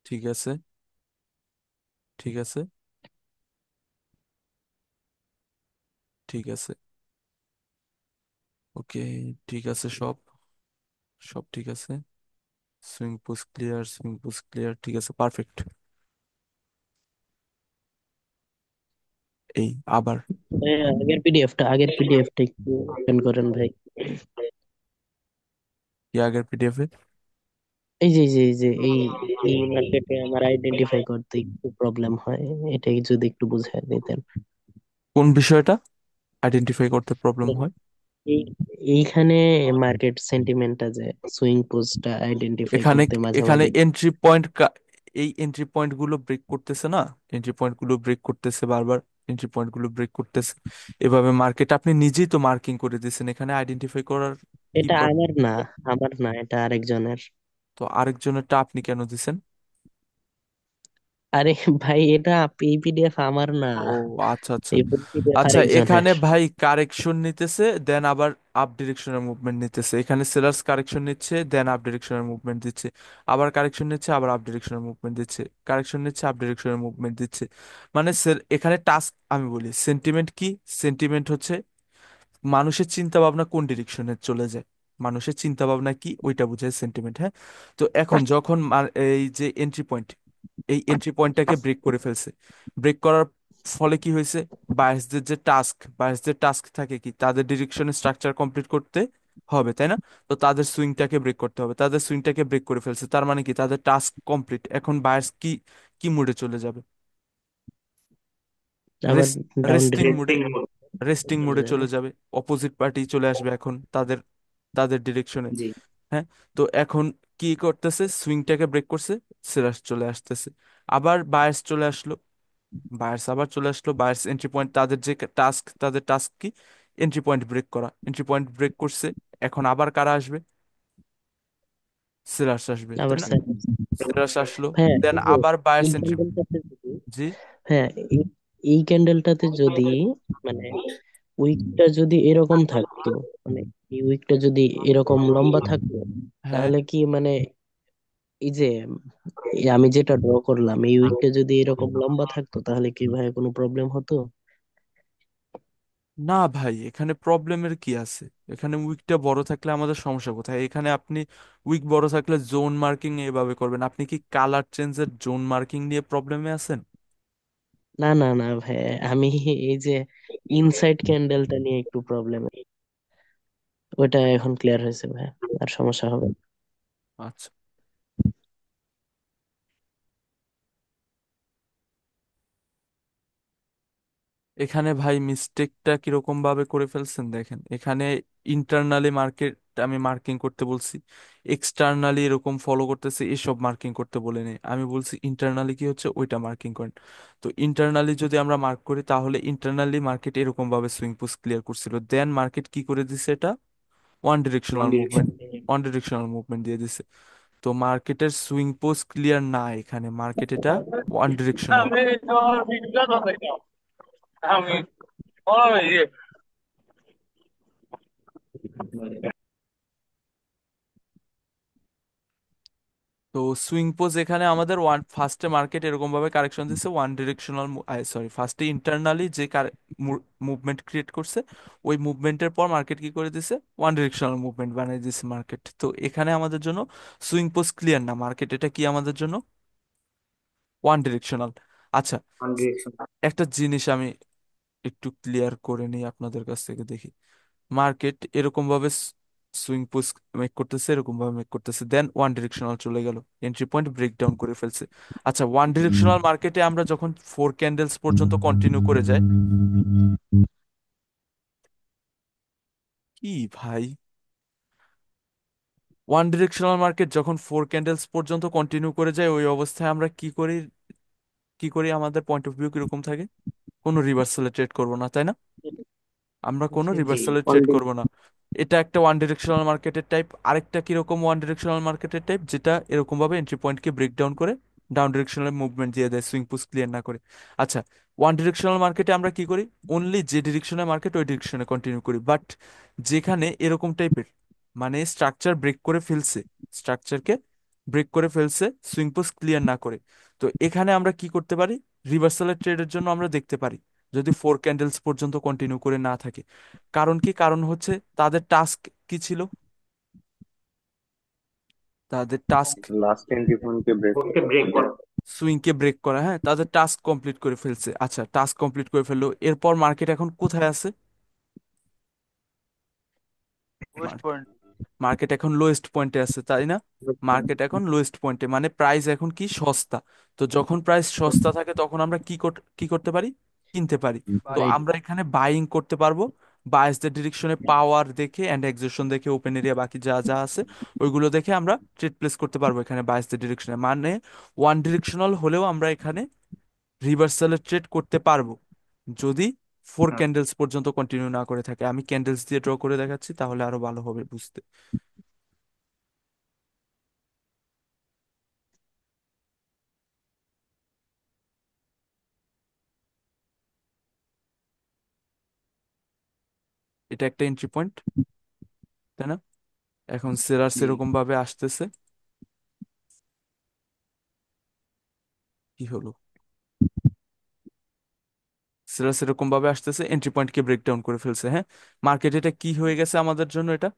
Speaker 1: ঠিক আছে, ঠিক আছে, ঠিক আছে, ওকে, ঠিক আছে সব, সব ঠিক আছে, swing pose clear, swing pose clear, ঠিক আছে, পারফেক্ট। এই আবার
Speaker 5: আগের পিডিএফটা একটু ওপেন করেন ভাই।
Speaker 1: কি আগের পিডিএফ এ,
Speaker 5: এই যে এই মার্কেটে আমার আইডেন্টিফাই করতে একটু প্রবলেম হয়, এটাই যদি একটু বুঝাই দিতেন।
Speaker 1: কোন বিষয়টা আইডেন্টিফাই করতে প্রবলেম হয়?
Speaker 5: এই এইখানে মার্কেট সেন্টিমেন্টটা যে সুইং পোস্টটা আইডেন্টিফাই
Speaker 1: এখানে
Speaker 5: করতে
Speaker 1: এখানে
Speaker 5: মাঝামাঝি।
Speaker 1: এন্ট্রি পয়েন্ট, এই এন্ট্রি পয়েন্ট গুলো ব্রেক করতেছে না, এন্ট্রি পয়েন্ট গুলো ব্রেক করতেছে বারবার, এন্ট্রি পয়েন্ট গুলো ব্রেক করতেছে। এভাবে মার্কেট আপনি নিজেই তো মার্কিং করে দিয়েছেন, এখানে আইডেন্টিফাই করার কি
Speaker 5: এটা
Speaker 1: প্রবলেম?
Speaker 5: আমার না, আমার না, এটা আরেকজনের।
Speaker 1: তো আরেকজনেরটা আপনি কেন দিছেন?
Speaker 5: আরে ভাই, এটা এই পিডিএফ আমার না,
Speaker 1: ও আচ্ছা আচ্ছা।
Speaker 5: এই পিডিএফ
Speaker 1: আচ্ছা
Speaker 5: আরেকজনের।
Speaker 1: এখানে ভাই কারেকশন নিতেছে, দেন আবার আপ ডিরেকশনের মুভমেন্ট নিতেছে, এখানে সেলার্স কারেকশন নিচ্ছে দেন আপ ডিরেকশনের মুভমেন্ট দিচ্ছে, আবার কারেকশন নিচ্ছে আবার আপ ডিরেকশনের মুভমেন্ট দিচ্ছে, কারেকশন নিচ্ছে আপ ডিরেকশনের মুভমেন্ট দিচ্ছে। মানে এখানে টাস্ক আমি বলি সেন্টিমেন্ট কি, সেন্টিমেন্ট হচ্ছে মানুষের চিন্তা ভাবনা কোন ডিরেকশনে চলে যায়, মানুষের চিন্তা ভাবনা কি ওইটা বোঝায় সেন্টিমেন্ট, হ্যাঁ। তো এখন যখন এই যে এন্ট্রি পয়েন্ট, এই এন্ট্রি পয়েন্টটাকে ব্রেক করে ফেলছে, ব্রেক করার ফলে কি হয়েছে, বায়াসদের টাস্ক থাকে কি, তাদের ডিরেকশনে স্ট্রাকচার কমপ্লিট করতে হবে, তাই না? তো তাদের সুইংটাকে ব্রেক করতে হবে, তাদের সুইংটাকে ব্রেক করে ফেলছে, তার মানে কি তাদের টাস্ক কমপ্লিট। এখন বায়াস কি কি মুডে চলে যাবে?
Speaker 5: আবার
Speaker 1: রেস্ট
Speaker 5: ডাউন
Speaker 1: রেস্টিং মুডে,
Speaker 5: ডিরেকশন
Speaker 1: রেস্টিং
Speaker 5: চলে
Speaker 1: মোডে
Speaker 5: যাবে।
Speaker 1: চলে যাবে, অপোজিট পার্টি চলে আসবে এখন তাদের তাদের ডিরেকশনে,
Speaker 2: জি।
Speaker 1: হ্যাঁ। তো এখন কি করতেছে, সুইংটাকে ব্রেক করছে, সেরাস চলে আসতেছে, আবার বায়ার্স চলে আসলো, বায়ার্স আবার চলে আসলো, বায়ার্স এন্ট্রি পয়েন্ট, তাদের যে টাস্ক, তাদের টাস্ক কি, এন্ট্রি পয়েন্ট ব্রেক করা, এন্ট্রি পয়েন্ট ব্রেক করছে, এখন আবার কারা আসবে, সেরাস আসবে, তাই
Speaker 5: আবার
Speaker 1: না?
Speaker 5: স্যার,
Speaker 1: সেরাস আসলো,
Speaker 5: হ্যাঁ
Speaker 1: দেন
Speaker 5: এই যে
Speaker 1: আবার বায়ার্স
Speaker 5: এই
Speaker 1: এন্ট্রি,
Speaker 5: ক্যান্ডেলটাতে যদি,
Speaker 1: জি,
Speaker 5: হ্যাঁ এই ক্যান্ডেলটাতে যদি মানে উইকটা যদি এরকম থাকতো, মানে এই উইকটা যদি এরকম লম্বা থাকতো,
Speaker 1: হ্যাঁ।
Speaker 5: তাহলে কি মানে এই যে আমি যেটা ড্র করলাম, এই উইকটা যদি এরকম লম্বা থাকতো, তাহলে কি ভাই কোনো প্রবলেম হতো?
Speaker 1: না ভাই, এখানে প্রবলেমের কি আছে? এখানে উইকটা বড় থাকলে আমাদের সমস্যা কোথায়? এখানে আপনি উইক বড় থাকলে জোন মার্কিং এভাবে করবেন, আপনি কি কালার চেঞ্জের জোন মার্কিং নিয়ে প্রবলেমে আছেন?
Speaker 5: না না না ভাই, আমি এই যে ইনসাইড ক্যান্ডেলটা নিয়ে একটু প্রবলেম, ওটা এখন ক্লিয়ার হয়েছে ভাই, আর সমস্যা হবে না।
Speaker 1: আচ্ছা, এখানে ভাই মিস্টেকটা কিরকম ভাবে করে ফেলছেন দেখেন, এখানে ইন্টারনালি মার্কেট আমি মার্কিং করতে বলছি, এক্সটার্নালি এরকম ফলো করতেছে এসব মার্কিং করতে বলে নেই, আমি বলছি ইন্টারনালি কি হচ্ছে ওইটা মার্কিং করেন। তো ইন্টারনালি যদি আমরা মার্ক করি তাহলে ইন্টারনালি মার্কেট এরকম ভাবে সুইং পুশ ক্লিয়ার করছিল, দেন মার্কেট কি করে দিছে, এটা one
Speaker 2: one
Speaker 1: directional movement,
Speaker 2: direction.
Speaker 1: One directional movement দিয়ে দিছে। তো মার্কেটের সুইং পোস্ট ক্লিয়ার না, এখানে মার্কেট এটা ওয়ান ডিরেকশনাল। তো সুইং পোজ এখানে আমাদের ওয়ান ফার্স্টে মার্কেট এরকম ভাবে কারেকশন দিচ্ছে ওয়ান ডিরেকশনাল, সরি ফার্স্টে ইন্টারনালি যে মুভমেন্ট ক্রিয়েট করছে, ওই মুভমেন্টের পর মার্কেট কি করে দিছে, ওয়ান ডিরেকশনাল মুভমেন্ট বানিয়ে দিছে মার্কেট। তো এখানে আমাদের জন্য সুইং পোজ ক্লিয়ার না, মার্কেট এটা কি আমাদের জন্য ওয়ান ডিরেকশনাল। আচ্ছা,
Speaker 2: ওয়ান ডিরেকশন।
Speaker 1: একটা জিনিস আমি একটু ক্লিয়ার করে নিই আপনাদের কাছ থেকে, দেখি মার্কেট এরকম ভাবে সুইং পুশ মেক করতেছে, এরকম ভাবে মেক করতেছে, দেন ওয়ান ডিরেকশনাল চলে গেল, এন্ট্রি পয়েন্ট ব্রেক ডাউন করে ফেলছে। আচ্ছা ওয়ান ডিরেকশনাল মার্কেটে আমরা যখন ফোর ক্যান্ডেলস পর্যন্ত কন্টিনিউ করে যাই, কি ভাই, ওয়ান ডিরেকশনাল মার্কেট যখন ফোর ক্যান্ডেলস পর্যন্ত কন্টিনিউ করে যায়, ওই অবস্থায় আমরা কি করি, কি করি, আমাদের পয়েন্ট অফ ভিউ কিরকম থাকে, কোনো রিভার্সালে ট্রেড করবো না, তাই না? আমরা কোনো
Speaker 2: জি।
Speaker 1: রিভার্সালের
Speaker 2: ওয়ান
Speaker 1: ট্রেড করব না। এটা একটা ওয়ান ডিরেকশনাল মার্কেটের টাইপ, আরেকটা কিরকম ওয়ান ডিরেকশনাল মার্কেটের টাইপ, যেটা এরকম ভাবে এন্ট্রি পয়েন্টকে ব্রেক ডাউন করে ডাউন ডিরেকশনাল মুভমেন্ট দিয়ে দেয়, সুইং পুশ ক্লিয়ার না করে। আচ্ছা, ওয়ান ডিরেকশনাল মার্কেটে আমরা কি করি, অনলি যে ডিরেকশনে মার্কেট ওই ডিরেকশনে কন্টিনিউ করি, বাট যেখানে এরকম টাইপের মানে স্ট্রাকচার ব্রেক করে ফেলছে, স্ট্রাকচারকে ব্রেক করে ফেলছে সুইং পুশ ক্লিয়ার না করে, তো এখানে আমরা কি করতে পারি, রিভার্সালের ট্রেডের জন্য আমরা দেখতে পারি যদি ফোর ক্যান্ডেলস পর্যন্ত কন্টিনিউ করে না থাকে। কারণ কি, কারণ হচ্ছে তাদের টাস্ক কি ছিল, তাদের টাস্ক
Speaker 7: লাস্ট এন্ট্রি পয়েন্টকে ব্রেক
Speaker 2: ওকে ব্রেক করা।
Speaker 1: সুইংকে ব্রেক করা, হ্যাঁ, তাদের টাস্ক কমপ্লিট করে ফেলছে। আচ্ছা টাস্ক কমপ্লিট করে ফেললো, এরপর মার্কেট এখন কোথায় আছে,
Speaker 6: ওয়েস্ট পয়েন্ট।
Speaker 1: মার্কেট এখন লোয়েস্ট পয়েন্টে আছে, তাই না? মার্কেট এখন লোয়েস্ট পয়েন্টে, মানে প্রাইস এখন কি সস্তা। তো যখন প্রাইস সস্তা থাকে তখন আমরা কি কি করতে পারি, কিনতে পারি। তো
Speaker 6: বাই।
Speaker 1: আমরা এখানে বাইং করতে পারবো, বায়াসদের ডিরেকশনে পাওয়ার দেখে অ্যান্ড এক্সর্শন দেখে ওপেন এরিয়া বাকি যা যা আছে ওইগুলো দেখে আমরা ট্রেড প্লেস করতে পারবো এখানে বায়াসদের ডিরেকশনে, মানে ওয়ান ডিরেকশনাল হলেও আমরা এখানে রিভার্সালের ট্রেড করতে পারবো যদি ফোর ক্যান্ডেলস পর্যন্ত কন্টিনিউ না করে থাকে। আমি ক্যান্ডেলস দিয়ে ড্র করে দেখাচ্ছি তাহলে আরো ভালো হবে বুঝতে। এটা একটা এন্ট্রি পয়েন্ট, তাই না? এখন সেলার সেরকম ভাবে আসতেছে, কি হলো, সেলার সেরকম ভাবে আসতেছে এন্ট্রি পয়েন্টকে ব্রেকডাউন করে ফেলছে। হ্যাঁ, মার্কেট এটা কি হয়ে গেছে আমাদের জন্য, এটা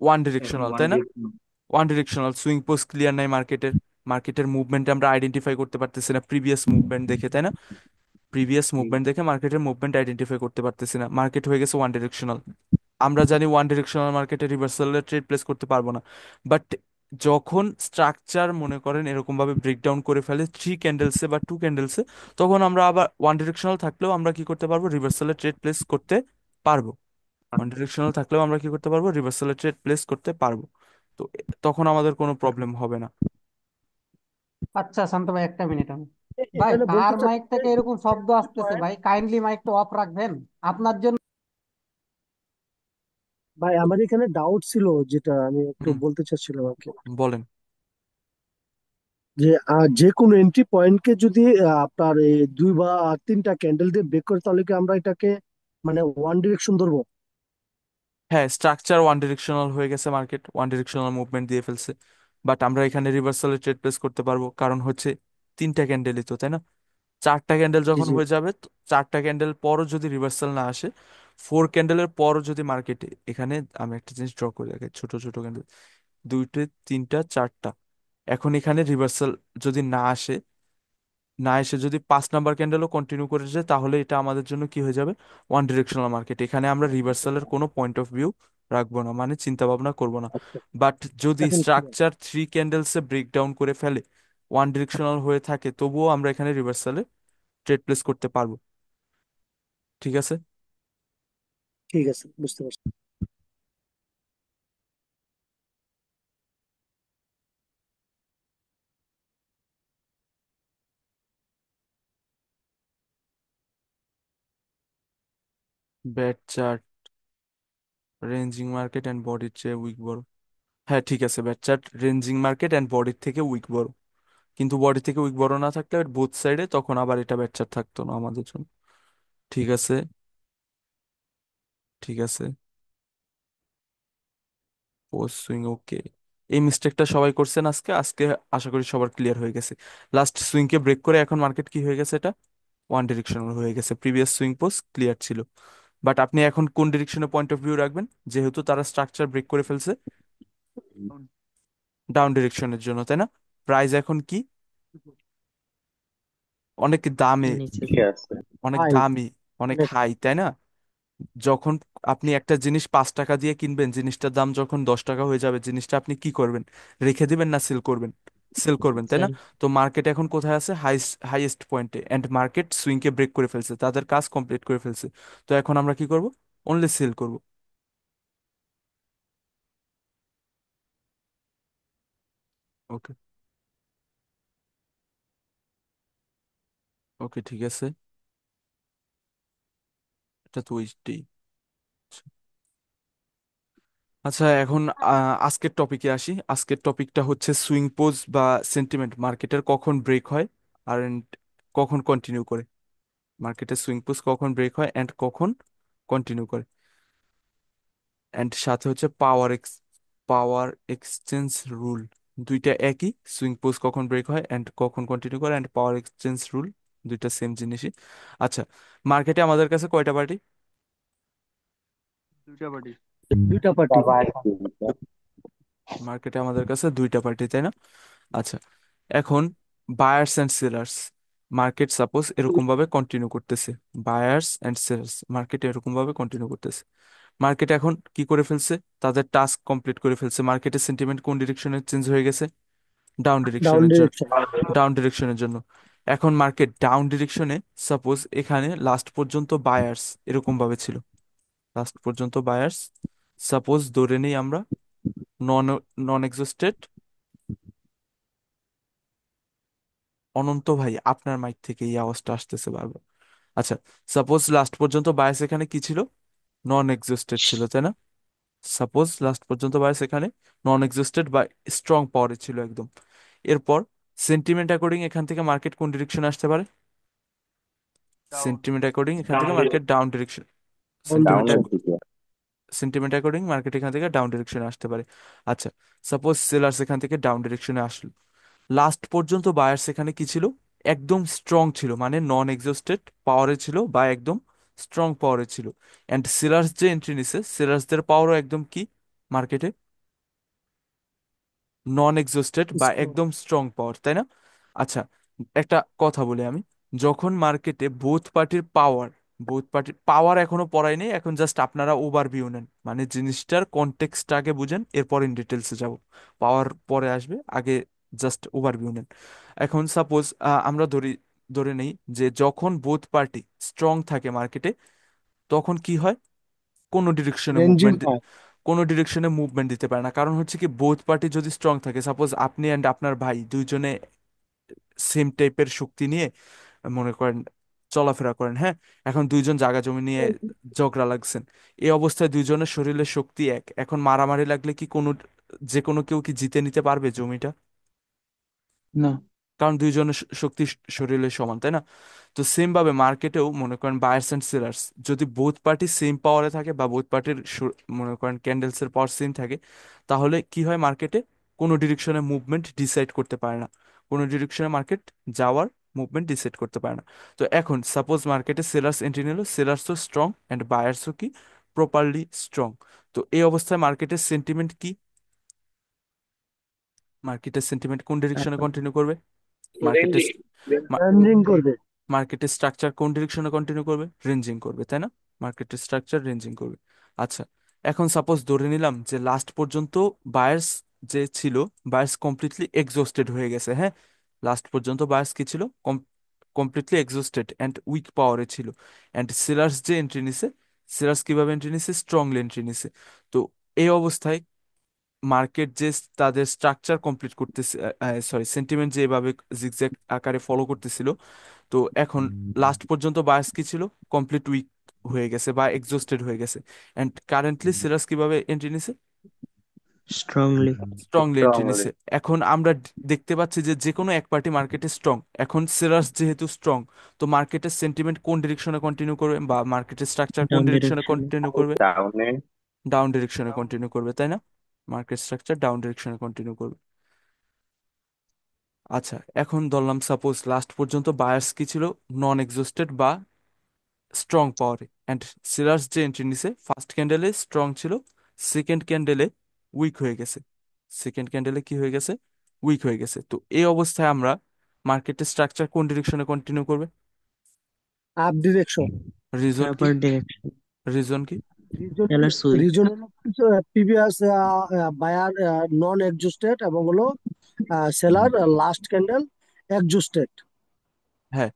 Speaker 1: ওয়ান
Speaker 2: এখন
Speaker 1: ডিরেকশনাল,
Speaker 2: ওয়ান
Speaker 1: তাই না?
Speaker 2: Direction.
Speaker 1: One directional swing post clear নাই মার্কেটের, মার্কেটের মুভমেন্ট আমরা আইডেন্টিফাই করতে পারতেছি না প্রিভিয়াস মুভমেন্ট দেখে, তাই না? প্রিভিয়াস মুভমেন্ট দেখে মার্কেটের মুভমেন্ট আইডেন্টিফাই করতে পারতেছি না, মার্কেট হয়ে গেছে ওয়ান ডিরেকশনাল। আমরা জানি ওয়ান ডিরেকশনাল মার্কেটে রিভার্সালের ট্রেড প্লেস করতে পারবো না, বাট যখন স্ট্রাকচার মনে করেন এরকম ভাবে ব্রেকডাউন করে ফেলে থ্রি ক্যান্ডেলসে বা টু ক্যান্ডেলসে, তখন আমরা আবার ওয়ান ডিরেকশনাল থাকলেও আমরা কি করতে পারবো, রিভার্সালের ট্রেড প্লেস করতে পারবো। ওয়ান ডিরেকশনাল থাকলেও আমরা কি করতে পারবো, রিভার্সালের ট্রেড প্লেস করতে পারবো। তো তখন আমাদের কোনো প্রবলেম হবে না।
Speaker 3: আচ্ছা শান্ত ভাই, একটা মিনিট। আমি ভাই,
Speaker 4: এখানে বলতে
Speaker 3: কার মাইক
Speaker 4: চাচ্ছি
Speaker 3: থেকে এরকম শব্দ আসতেছে ভাই? কাইন্ডলি মাইকটা অফ রাখবেন আপনার জন্য।
Speaker 4: ভাই আমার এখানে ডাউট ছিল, যেটা আমি একটু
Speaker 1: হুম,
Speaker 4: বলতে চাচ্ছিলাম আর কি,
Speaker 1: বলেন।
Speaker 4: যে যে কোনো এন্ট্রি পয়েন্টকে যদি আপনার এই দুই বা তিনটা ক্যান্ডেল দিয়ে ব্রেক করে, তাহলে কি আমরা এটাকে মানে ওয়ান ডিরেকশন ধরবো?
Speaker 1: হ্যাঁ, স্ট্রাকচার ওয়ান ডিরেকশনাল হয়ে গেছে, মার্কেট ওয়ান ডিরেকশনাল মুভমেন্ট দিয়ে ফেলছে, বাট আমরা এখানে রিভার্সালে ট্রেড প্লেস করতে পারবো কারণ হচ্ছে তিনটা ক্যান্ডেলই তো, তাই না? চারটা ক্যান্ডেল
Speaker 4: জি
Speaker 1: যখন
Speaker 4: জি।
Speaker 1: হয়ে যাবে চারটা ক্যান্ডেল পরও যদি রিভার্সাল না আসে, ফোর ক্যান্ডেলের পরও যদি মার্কেটে, এখানে আমি একটা জিনিস ড্র করে রাখি, ছোট ছোট ক্যান্ডেল, দুইটা, তিনটা, চারটা, এখন এখানে রিভার্সাল যদি না আসে, না এসে যদি 5 নাম্বার ক্যান্ডেলও কন্টিনিউ করে যায়, তাহলে এটা আমাদের জন্য কি হয়ে যাবে, ওয়ান ডিরেকশনাল মার্কেট। এখানে আমরা রিভার্সালের কোনো পয়েন্ট অফ ভিউ রাখবো না, মানে চিন্তা ভাবনা করবো না।
Speaker 4: আচ্ছা,
Speaker 1: বাট যদি
Speaker 4: এখন clear।
Speaker 1: স্ট্রাকচার থ্রি ক্যান্ডেলসে ব্রেকডাউন করে ফেলে, ওয়ান ডিরেকশনাল হয়ে থাকে, তবুও আমরা এখানে রিভার্সালে ট্রেড প্লেস করতে পারবো। ঠিক আছে।
Speaker 4: ঠিক আছে, বুঝতে পারছি।
Speaker 1: Bat chart, ranging market and বডির চেয়ে উইক বড়। হ্যাঁ ঠিক আছে, bat chart ranging market and বডির থেকে উইক বড়, কিন্তু বডি থেকে উইক বড় না থাকলে বোথ সাইডে, তখন আবার এটা ব্যাট চার্ট থাকতো না আমাদের জন্য। ঠিক আছে, ঠিক আছে, পোস্ট সুইং ওকে। এই মিস্টেকটা সবাই করছেন আজকে, আজকে আশা করি সবার ক্লিয়ার হয়ে গেছে। লাস্ট সুইংকে ব্রেক করে এখন মার্কেট কি হয়ে গেছে, এটা ওয়ান ডিরেকশনাল হয়ে গেছে, প্রিভিয়াস সুইং পোস্ট ক্লিয়ার ছিল। বাট আপনি এখন কোন ডিরেকশনে পয়েন্ট অফ ভিউ রাখবেন, যেহেতু তারা স্ট্রাকচার ব্রেক করে ফেলছে, ডাউন ডিরেকশনের জন্য, তাই না? প্রাইস এখন কি, অনেক দামে,
Speaker 5: নিচে।
Speaker 2: ঠিকই আছে।
Speaker 1: অনেক
Speaker 4: হাই,
Speaker 1: দামি, অনেক
Speaker 4: অনেক
Speaker 1: হাই, তাই না? যখন আপনি একটা জিনিস 5 টাকা দিয়ে কিনবেন, জিনিসটার দাম যখন 10 টাকা হয়ে যাবে, জিনিসটা আপনি কি করবেন, রেখে দিবেন না সেল করবেন? সেল করবেন, তাই না?
Speaker 5: সেল।
Speaker 1: তো মার্কেট এখন কোথায় আছে, হাইয়েস্ট পয়েন্টে, এন্ড মার্কেট সুইংকে ব্রেক করে ফেলছে, তাদের কাজ কমপ্লিট করে ফেলছে। তো এখন আমরা কি করব, অনলি সেল করব। ওকে, ওকে, ঠিক আছে, এটা তো ওইটাই। আচ্ছা এখন আজকের টপিকে আসি। আজকের টপিকটা হচ্ছে সুইং পোজ বা সেন্টিমেন্ট মার্কেটের কখন ব্রেক হয় আর and কখন কন্টিনিউ করে, মার্কেটের সুইং পোজ কখন ব্রেক হয় অ্যান্ড কখন কন্টিনিউ করে, অ্যান্ড সাথে হচ্ছে পাওয়ার এক্সচেঞ্জ রুল, দুইটা একই, সুইং পোজ কখন ব্রেক হয় অ্যান্ড কখন কন্টিনিউ করে, অ্যান্ড পাওয়ার এক্সচেঞ্জ রুল দুইটা সেম জিনিসই। আচ্ছা, মার্কেটে আমাদের কাছে কয়টা পার্টি,
Speaker 6: দুইটা পার্টি।
Speaker 4: দুইটা পার্টি।
Speaker 1: মার্কেটে আমাদের কাছে দুইটা পার্টি, তাই না? আচ্ছা, এখন buyers and sellers, market suppose এরকম ভাবে কন্টিনিউ করতেছে, বায়ার্স অ্যান্ড সেলার্স মার্কেট এরকম ভাবে কন্টিনিউ করতেছে, মার্কেট এখন কি করে ফেলছে, তাদের টাস্ক কমপ্লিট করে ফেলছে, মার্কেটের সেন্টিমেন্ট কোন ডিরেকশনে চেঞ্জ হয়ে গেছে, ডাউন
Speaker 4: ডাউন
Speaker 1: ডিরেকশনের জন্য,
Speaker 4: ডিরেকশন।
Speaker 1: ডাউন ডিরেকশনের জন্য। এখন মার্কেট ডাউন ডিরেকশনে, সাপোজ এখানে লাস্ট পর্যন্ত বায়ার্স এরকম ভাবে ছিল, লাস্ট পর্যন্ত বায়ার্স, সাপোজ ধরে নেই আমরা নন নন এক্সস্টেড। অনন্ত ভাই, আপনার মাইক থেকে এই আওয়াজটা আসতেছে বারবার। আচ্ছা, সাপোজ লাস্ট পর্যন্ত বায়াস এখানে কি ছিল, নন এক্সিস্টেড ছিল, তাই না? সাপোজ লাস্ট পর্যন্ত বায়াস এখানে নন এক্সিস্টেড বা স্ট্রং পাওয়ারে ছিল একদম। এরপর সেন্টিমেন্ট অ্যাকর্ডিং এখান থেকে মার্কেট কোন ডিরেকশনে আসতে পারে?
Speaker 6: Down.
Speaker 1: সেন্টিমেন্ট অ্যাকর্ডিং এখান থেকে মার্কেট ডাউন ডিরেকশন, সেন্টিমেন্ট
Speaker 2: ডাউনের দিকে।
Speaker 1: সেন্টিমেন্ট অ্যাকর্ডিং মার্কেট এখান থেকে ডাউন ডিরেকশনে আসতে পারে। আচ্ছা, সাপোজ সেলার্স এখান থেকে ডাউন ডিরেকশনে আসলো, লাস্ট পর্যন্ত বায়ার্স এখানে কি ছিল, একদম স্ট্রং ছিল, মানে নন এক্সস্টেড পাওয়ারে ছিল বা একদম স্ট্রং পাওয়ারে ছিল। অ্যান্ড সেলার্স যে এন্ট্রি নিছে, সেলার্সদের পাওয়ারও একদম কি মার্কেটে নন এক্সস্টেড বা একদম স্ট্রং পাওয়ার, তাই না? আচ্ছা, একটা কথা বলি আমি, যখন মার্কেটে বোথ পার্টির পাওয়ার, বোথ পার্টির পাওয়ার এখনো পড়াই নেই, এখন জাস্ট আপনারা ওভারভিউ নেন, মানে জিনিসটার কনটেক্সট আগে বুঝেন, এরপর ইন ডিটেলসে যাব। পাওয়ার পরে আসবে, আগে জাস্ট ওভারভিউ নেন। এখন সাপোজ আমরা ধরে নেই যে যখন বোথ পার্টি স্ট্রং থাকে মার্কেটে, তখন কি হয়, কোনো ডিরেকশনে
Speaker 4: রেঞ্জিং
Speaker 1: মুভমেন্ট,
Speaker 4: হয়।
Speaker 1: কোনো ডিরেকশনে মুভমেন্ট দিতে পারে না। কারণ হচ্ছে কি, বোথ পার্টি যদি স্ট্রং থাকে, সাপোজ আপনি অ্যান্ড আপনার ভাই দুইজনে সেম টাইপের শক্তি নিয়ে মনে করেন চলাফেরা করেন, হ্যাঁ, এখন দুইজন জায়গা জমি নিয়ে ঝগড়া লাগছেন। এই অবস্থায় দুইজনের শরীরের শক্তি এক, এখন মারামারি লাগলে কি কোনো, যে কোনো কেউ কি জিতে নিতে পারবে জমিটা?
Speaker 2: না।
Speaker 1: কারণ দুইজনের শক্তি শরীরে সমান, তাই না? তো সেম ভাবে মার্কেটেও মনে করেন বায়ার্স এন্ড সেলার্স যদি বোথ পার্টি সেম পাওয়ারে থাকে বা বোথ পার্টির মনে করেন ক্যান্ডেলস এর পাওয়ার সেম থাকে, তাহলে কি হয়, মার্কেটে কোনো ডিরেকশনে মুভমেন্ট ডিসাইড করতে পারে না, কোনো ডিরেকশনে মার্কেট যাওয়ার মুভমেন্ট ডিসাইড করতে পারে না। তো এখন সাপোজ মার্কেটে সেলার্স এন্ট্রি নিল, সেলার্সও স্ট্রং অ্যান্ড বায়ার্সও কি প্রপারলি স্ট্রং। তো এই অবস্থায় মার্কেটের সেন্টিমেন্ট কি, মার্কেটের সেন্টিমেন্ট কোন ডিরেকশনে কন্টিনিউ করবে? মার্কেটের
Speaker 4: রেঞ্জিং করবে।
Speaker 1: মার্কেটের স্ট্রাকচার কোন ডিরেকশনে কন্টিনিউ করবে? রেঞ্জিং করবে, তাই না? মার্কেটের স্ট্রাকচার রেঞ্জিং করবে। আচ্ছা, এখন সাপোজ ধরে নিলাম যে লাস্ট পর্যন্ত বায়ার্স যে ছিল, বায়ার্স কমপ্লিটলি এক্সস্টেড হয়ে গেছে, হ্যাঁ, লাস্ট পর্যন্ত বায়ার্স কি ছিল, কমপ্লিটলি এক্সস্টেড অ্যান্ড উইক পাওয়ারে ছিল। অ্যান্ড সেলার্স যে এন্ট্রি নিছে, সেলার্স কিভাবে এন্ট্রি নিছে, স্ট্রংলি এন্ট্রি নিছে। তো এই অবস্থায় মার্কেট যে তাদের স্ট্রাকচার কমপ্লিট করতেছে, সরি সেন্টিমেন্ট যে এভাবে জিগজ্যাগ আকারে ফলো করতেছিল, তো এখন লাস্ট পর্যন্ত বায়াস কি ছিল, কমপ্লিট উইক হয়ে গেছে বা এক্সস্টেড হয়ে গেছে। এন্ড কারেন্টলি সিরাস কিভাবে এন্ট্রি নিছে,
Speaker 5: স্ট্রংলি।
Speaker 1: Strongly entry
Speaker 2: strongly.
Speaker 1: নিছে। এখন আমরা দেখতে পাচ্ছি যে যে কোনো এক পার্টি মার্কেটে স্ট্রং, এখন সেলার্স যেহেতু স্ট্রং, তো মার্কেটের সেন্টিমেন্ট কোন ডিরেকশনে কন্টিনিউ করবে বা মার্কেটের স্ট্রাকচার কোন
Speaker 5: ডাউন
Speaker 1: ডিরেকশনে
Speaker 5: ডিরেকশন।
Speaker 1: কন্টিনিউ করবে?
Speaker 2: ডাউনে।
Speaker 1: ডাউন ডিরেকশনে কন্টিনিউ করবে, তাই না? মার্কেট স্ট্রাকচার ডাউন ডিরেকশনে কন্টিনিউ করবে। আচ্ছা, এখন ধরলাম সাপোজ লাস্ট পর্যন্ত বায়ার্স কি ছিল, নন এক্সস্টেড বা স্ট্রং পাওয়ারে, অ্যান্ড সেলার্স যে এন্ট্রি নিছে ফার্স্ট ক্যান্ডেলে স্ট্রং ছিল, সেকেন্ড ক্যান্ডেলে উইক হয়ে গেছে, সেকেন্ড ক্যান্ডেলে কি হয়ে গেছে, উইক হয়ে গেছে। তো এই অবস্থায় আমরা মার্কেটের স্ট্রাকচার কোন ডিরেকশনে কন্টিনিউ করবে?
Speaker 4: Up direction.
Speaker 1: রিজন কি,
Speaker 5: আপার ডিরেকশন।
Speaker 1: রিজন কি?
Speaker 4: রিজন
Speaker 5: সেলার সুইক।
Speaker 4: রিজন হলো প্রিভিয়াস বায়ার নন এক্সজস্টেড এবং হলো সেলার লাস্ট ক্যান্ডেল এক্সজস্টেড।
Speaker 1: হ্যাঁ,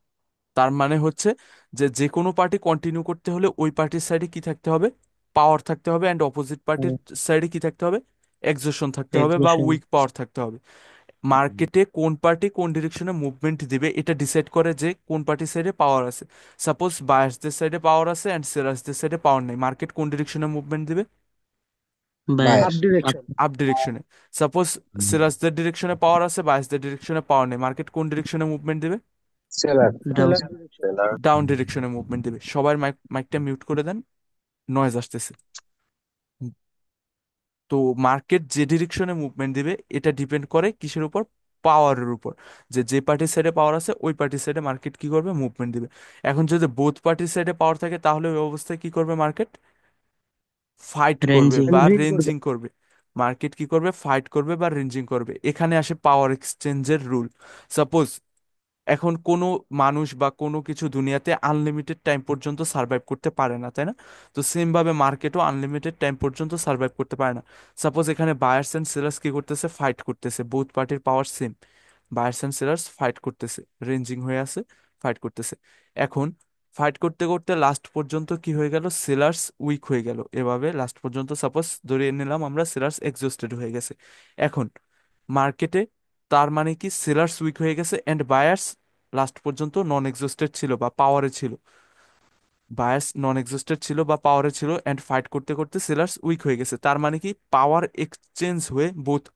Speaker 1: তার মানে হচ্ছে যে যে কোনো পার্টি কন্টিনিউ করতে হলে ওই পার্টির সাইডে কি থাকতে হবে, পাওয়ার থাকতে হবে, অ্যান্ড অপোজিট পার্টির সাইডে কি থাকতে হবে, এক্সোশন থাকতে হবে বা
Speaker 5: এক্সোশন।
Speaker 1: উইক পাওয়ার থাকতে হবে। মার্কেটে কোন পার্টি কোন ডিরেকশনে মুভমেন্ট দিবে এটা ডিসাইড করে যে কোন পার্টির সাইডে পাওয়ার আছে। সাপোজ বায়ার্সদের সাইডে পাওয়ার আছে অ্যান্ড সেলার্সদের সাইডে পাওয়ার নেই, মার্কেট কোন ডিরেকশনে মুভমেন্ট দিবে?
Speaker 5: Buyer.
Speaker 4: Up
Speaker 5: up.
Speaker 4: Direction.
Speaker 1: Up ডিরেকশনে। সাপোজ সেলার্সদের ডিরেকশনে পাওয়ার আছে, বায়ার্সদের ডিরেকশনে পাওয়ার নেই, মার্কেট কোন ডিরেকশনে মুভমেন্ট দিবে?
Speaker 2: Seller.
Speaker 5: Down.
Speaker 4: Seller direction.
Speaker 2: Seller.
Speaker 1: Down ডিরেকশনে মুভমেন্ট দিবে। সবার মাইকটা মিউট করে দেন, নয়েজ আসতেছে। তো মার্কেট যে ডিরেকশনে মুভমেন্ট দিবে এটা ডিপেন্ড করে কিসের উপর, পাওয়ারের উপর, যে যে পার্টির সাইডে পাওয়ার আছে ওই পার্টির সাইডে মার্কেট কি করবে, মুভমেন্ট দিবে। এখন যদি বোথ পার্টির সাইডে পাওয়ার থাকে, তাহলে ওই অবস্থায় কি করবে মার্কেট, ফাইট করবে
Speaker 5: রেঞ্জিং।
Speaker 1: বা
Speaker 4: রেঞ্জিং করবে।
Speaker 1: রেঞ্জিং করবে। মার্কেট কি করবে, ফাইট করবে বা রেঞ্জিং করবে। এখানে আসে পাওয়ার এক্সচেঞ্জের রুল। সাপোজ এখন কোনো মানুষ বা কোনো কিছু দুনিয়াতে আনলিমিটেড টাইম পর্যন্ত সার্ভাইভ করতে পারে না, তাই না? তো সেম ভাবে মার্কেটও আনলিমিটেড টাইম পর্যন্ত সার্ভাইভ করতে পারে না। সাপোজ এখানে বায়ার্স এন্ড সেলার্স কি করতেছে, ফাইট করতেছে, বোথ পার্টির power same, buyers and sellers fight করতেছে, রেঞ্জিং হয়ে আছে, ফাইট করতেছে। এখন ফাইট করতে করতে লাস্ট পর্যন্ত কি হয়ে গেল, সেলার্স উইক হয়ে গেল। এভাবে লাস্ট পর্যন্ত সাপোজ ধরে নিলাম আমরা সেলার্স এক্সস্টেড হয়ে গেছে। এখন মার্কেটে তার মানে কি সেলার্স উইক হয়ে গেছে এন্ড বায়ার্স লাস্ট পর্যন্ত নন এক্সস্টেড ছিল বা পাওয়ারে ছিল। বায়ার্স নন এক্সস্টেড ছিল বা পাওয়ারে ছিল এন্ড ফাইট করতে করতে সেলার্স উইক হয়ে গেছে। তার মানে কি পাওয়ার এক্সচেঞ্জ হয়ে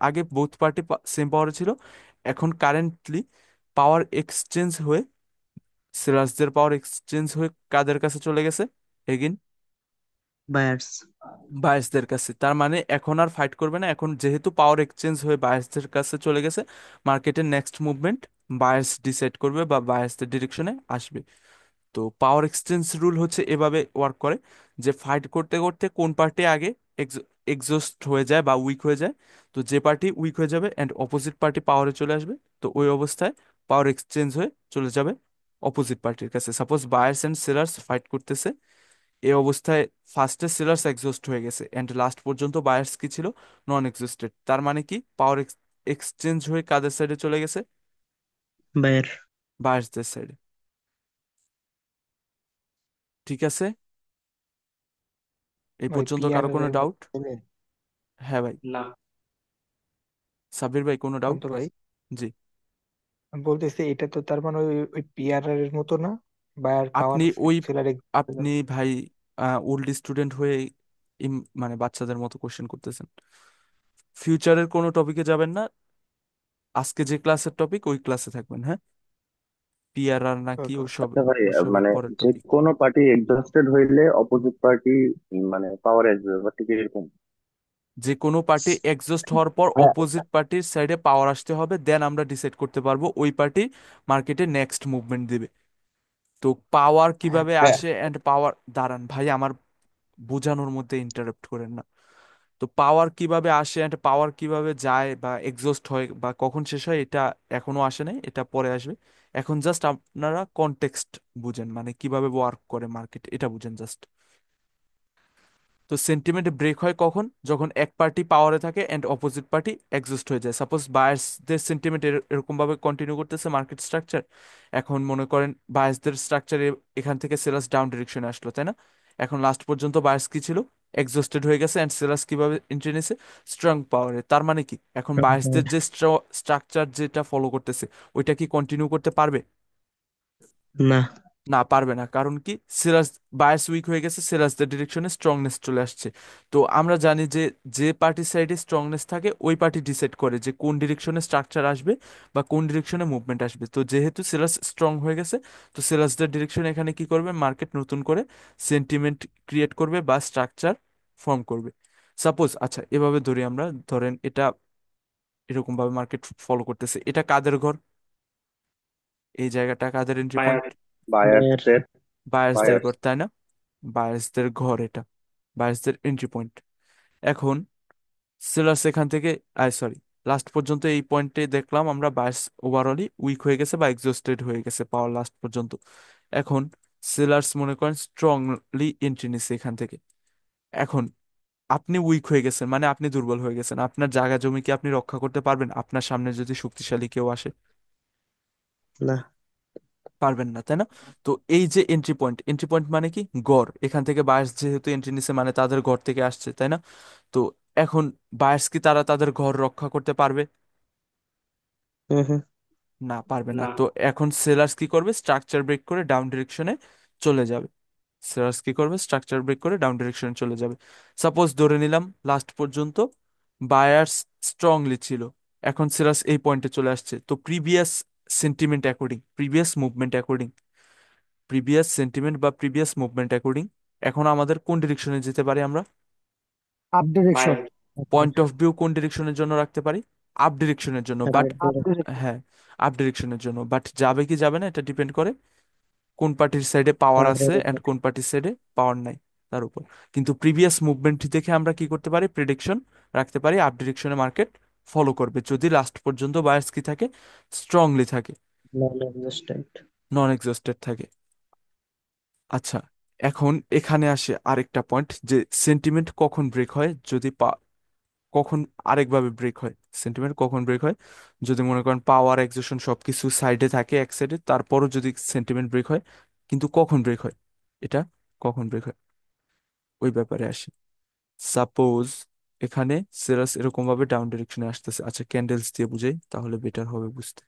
Speaker 1: আগে বোথ পার্টি সেম পাওয়ারে ছিল, এখন কারেন্টলি পাওয়ার এক্সচেঞ্জ হয়ে সেলার্সদের পাওয়ার এক্সচেঞ্জ হয়ে কাদের কাছে চলে গেছে, এগেন
Speaker 5: বায়ার্স।
Speaker 1: বায়ার্সদের কাছে। তার মানে এখন আর ফাইট করবে না, এখন যেহেতু পাওয়ার এক্সচেঞ্জ হয়ে বায়ার্সদের কাছে চলে গেছে, মার্কেটের নেক্সট মুভমেন্ট বায়ার্স ডিসাইড করবে বা বায়ার্সদের ডিরেকশনে আসবে। তো পাওয়ার এক্সচেঞ্জ রুল হচ্ছে এভাবে ওয়ার্ক করে যে ফাইট করতে করতে কোন পার্টি আগে এক্সস্ট হয়ে যায় বা উইক হয়ে যায়, তো যে পার্টি উইক হয়ে যাবে অ্যান্ড অপোজিট পার্টি পাওয়ারে চলে আসবে, তো ওই অবস্থায় পাওয়ার এক্সচেঞ্জ হয়ে চলে যাবে অপোজিট পার্টির কাছে। Suppose buyers and sellers fight করতেছে, এই অবস্থায় ফার্স্টে সেলার্স এক্সস্ট হয়ে গেছে অ্যান্ড লাস্ট পর্যন্ত বায়ার্স কি ছিল, নন এক্সস্টেড। তার মানে কি পাওয়ার এক্সচেঞ্জ হয়ে কাদের সাইডে চলে গেছে,
Speaker 5: বায়ার।
Speaker 1: বায়ার্সদের সাইডে। ঠিক আছে, এই
Speaker 6: ভাই
Speaker 1: পর্যন্ত কারো
Speaker 6: পিয়ারের
Speaker 1: কোনো
Speaker 6: এর
Speaker 1: ডাউট?
Speaker 6: মধ্যে
Speaker 1: হ্যাঁ ভাই।
Speaker 2: না।
Speaker 1: সাব্বির ভাই কোনো ডাউট?
Speaker 6: শান্ত ভাই,
Speaker 1: জি।
Speaker 6: আমি বলতেছি এটা তো তার মানে ওই পিয়ারের এর মতো না, বায়ার পাওয়ার
Speaker 1: আপনি ওই
Speaker 6: সেলার।
Speaker 1: আপনি ভাই ওল্ড স্টুডেন্ট হয়ে মানে বাচ্চাদের মতো কোশ্চেন করতেছেন। ফিউচারের কোনো টপিকে যাবেন না, আজকে যে ক্লাসের টপিক ওই ক্লাসে থাকবেন, হ্যাঁ। পিআরআর নাকি ওইসব,
Speaker 7: আচ্ছা ভাই,
Speaker 1: ওইসবের
Speaker 7: মানে
Speaker 1: পরের
Speaker 7: যে
Speaker 1: টপিক।
Speaker 7: কোনো পার্টি এক্সস্টেড হইলে অপোজিট পার্টি মানে পাওয়ার আসবে, ব্যাপারটা কি এরকম?
Speaker 1: যে কোনো পার্টি এক্সস্ট হওয়ার পর
Speaker 7: হ্যাঁ।
Speaker 1: অপোজিট পার্টির সাইডে পাওয়ার আসতে হবে, দেন আমরা ডিসাইড করতে পারবো ওই পার্টি মার্কেটে নেক্সট মুভমেন্ট দিবে। তো পাওয়ার কিভাবে
Speaker 6: হ্যাঁ,
Speaker 1: আসে এন্ড পাওয়ার, দাঁড়ান ভাই আমার বোঝানোর মধ্যে ইন্টারাপ্ট করেন না। তো পাওয়ার কিভাবে আসে এন্ড পাওয়ার কিভাবে যায় বা এক্সস্ট হয় বা কখন শেষ হয়, এটা এখনো আসে নাই, এটা পরে আসবে। এখন জাস্ট আপনারা কনটেক্সট বুঝেন, মানে কিভাবে ওয়ার্ক করে মার্কেট এটা বুঝেন জাস্ট। তো সেন্টিমেন্ট ব্রেক হয় কখন, যখন এক পার্টি পাওয়ারে থাকে এন্ড অপোজিট পার্টি এক্সস্ট হয়ে যায়। সাপোজ বায়ার্সদের সেন্টিমেন্ট এরকম ভাবে কন্টিনিউ করতেছে মার্কেট স্ট্রাকচার। এখন মনে করেন বায়ার্সদের স্ট্রাকচার এখান থেকে সেলার্স ডাউন ডিরেকশনে আসলো, তাই না। এখন লাস্ট পর্যন্ত বায়ার্স কি ছিল, এক্সস্টেড হয়ে গেছে এন্ড সেলার্স কিভাবে এন্ট্রি নিছে, স্ট্রং পাওয়ারে। তার মানে কি এখন বায়ার্সদের যে স্ট্রাকচার যেটা ফলো করতেছে ওইটা কি কন্টিনিউ করতে পারবে,
Speaker 5: না।
Speaker 1: না পারবে না। কারণ কি সিরাজ বায়াস উইক হয়ে গেছে, সিরাজদের ডিরেকশনে স্ট্রংনেস চলে আসছে। তো আমরা জানি যে যে পার্টির সাইডে স্ট্রংনেস থাকে ওই পার্টি ডিসাইড করে যে কোন ডিরেকশনে স্ট্রাকচার আসবে বা কোন ডিরেকশনে মুভমেন্ট আসবে। তো যেহেতু সিরাজ স্ট্রং হয়ে গেছে, তো সিরাজদের ডিরেকশনে এখানে কি করবে, মার্কেট নতুন করে সেন্টিমেন্ট ক্রিয়েট করবে বা স্ট্রাকচার ফর্ম করবে। সাপোজ আচ্ছা এভাবে ধরি আমরা, ধরেন এটা এরকম ভাবে মার্কেট ফলো করতেছে, এটা কাদের ঘর, এই জায়গাটা কাদের এন্ট্রি পয়েন্ট,
Speaker 2: বায়ার।
Speaker 5: বায়ার।
Speaker 7: বায়ার্সদের।
Speaker 1: বায়ার্সদের
Speaker 7: বায়ার্স।
Speaker 1: ঘর তাই না, বায়ার্সদের ঘর এটা, বায়ার্সদের এন্ট্রি পয়েন্ট। এখন সেলার্স এখান থেকে সরি, লাস্ট পর্যন্ত এই পয়েন্টে দেখলাম আমরা বায়ার্স ওভারঅলই উইক হয়ে গেছে বা এক্সস্টেড হয়ে গেছে পাওয়ার লাস্ট পর্যন্ত। এখন সেলার্স মনে করেন স্ট্রংলি এন্ট্রি নিছে এখান থেকে। এখন আপনি উইক হয়ে গেছেন, মানে আপনি দুর্বল হয়ে গেছেন, আপনার জায়গা জমি কি আপনি রক্ষা করতে পারবেন আপনার সামনে যদি শক্তিশালী কেউ আসে,
Speaker 5: না।
Speaker 1: পারবেন না তাই না। তো এই যে এন্ট্রি পয়েন্ট, এন্ট্রি পয়েন্ট মানে কি গড়, এখান থেকে বায়ার্স যেহেতু এন্ট্রি নিছে মানে তাদের ঘর থেকে আসছে তাই না। তো এখন বায়ার্স কি তারা তাদের ঘর রক্ষা করতে পারবে,
Speaker 5: হুম হুম।
Speaker 1: না পারবে না।
Speaker 2: না।
Speaker 1: তো এখন সেলার্স কি করবে, স্ট্রাকচার ব্রেক করে ডাউন ডিরেকশনে চলে যাবে। সেলার্স কি করবে, স্ট্রাকচার ব্রেক করে ডাউন ডিরেকশনে চলে যাবে। সাপোজ ধরে নিলাম লাস্ট পর্যন্ত বায়ার্স স্ট্রংলি ছিল, এখন সেলার্স এই পয়েন্টে চলে আসছে। তো previous sentiment according, previous movement according, previous sentiment বা প্রিভিয়াস মুভমেন্ট অ্যাকর্ডিং এখন আমাদের কোন ডিরেকশনে যেতে পারি আমরা,
Speaker 4: up direction.
Speaker 2: Buyer.
Speaker 1: Point of view কোন ডিরেকশনের জন্য রাখতে পারি, আপ ডিরেকশনের জন্য। But
Speaker 4: up direction.
Speaker 1: হ্যাঁ, আপ ডিরেকশনের জন্য, বাট যাবে কি যাবে না এটা ডিপেন্ড করে কোন পার্টির সাইডে পাওয়ার আছে
Speaker 5: পাওয়ারের
Speaker 1: এন্ড
Speaker 5: উপর।
Speaker 1: কোন পার্টির সাইডে পাওয়ার নাই তার উপর। কিন্তু প্রিভিয়াস মুভমেন্ট দেখে আমরা কি করতে পারি, প্রেডিকশন রাখতে পারি আপ ডিরেকশনে মার্কেট ফলো করবে যদি লাস্ট পর্যন্ত বায়ার্স কি থাকে, স্ট্রংলি থাকে,
Speaker 5: নন এক্সিস্টেন্ট।
Speaker 1: নন এক্সস্টেড থাকে। আচ্ছা এখন এখানে আসে আরেকটা পয়েন্ট যে সেন্টিমেন্ট কখন ব্রেক হয়, যদি কখন আরেকভাবে ব্রেক হয়, সেন্টিমেন্ট কখন ব্রেক হয়, যদি মনে করেন পাওয়ার এক্সেশন সবকিছু সাইডে থাকে এক সাইডে, তারপরও যদি সেন্টিমেন্ট ব্রেক হয়, কিন্তু কখন ব্রেক হয়, এটা কখন ব্রেক হয় ওই ব্যাপারে আসি। সাপোজ এখানে সেরাস এরকম ভাবে ডাউন ডিরেকশনে আসতেছে, আচ্ছা ক্যান্ডেলস দিয়ে বুঝাই তাহলে বেটার হবে বুঝতে।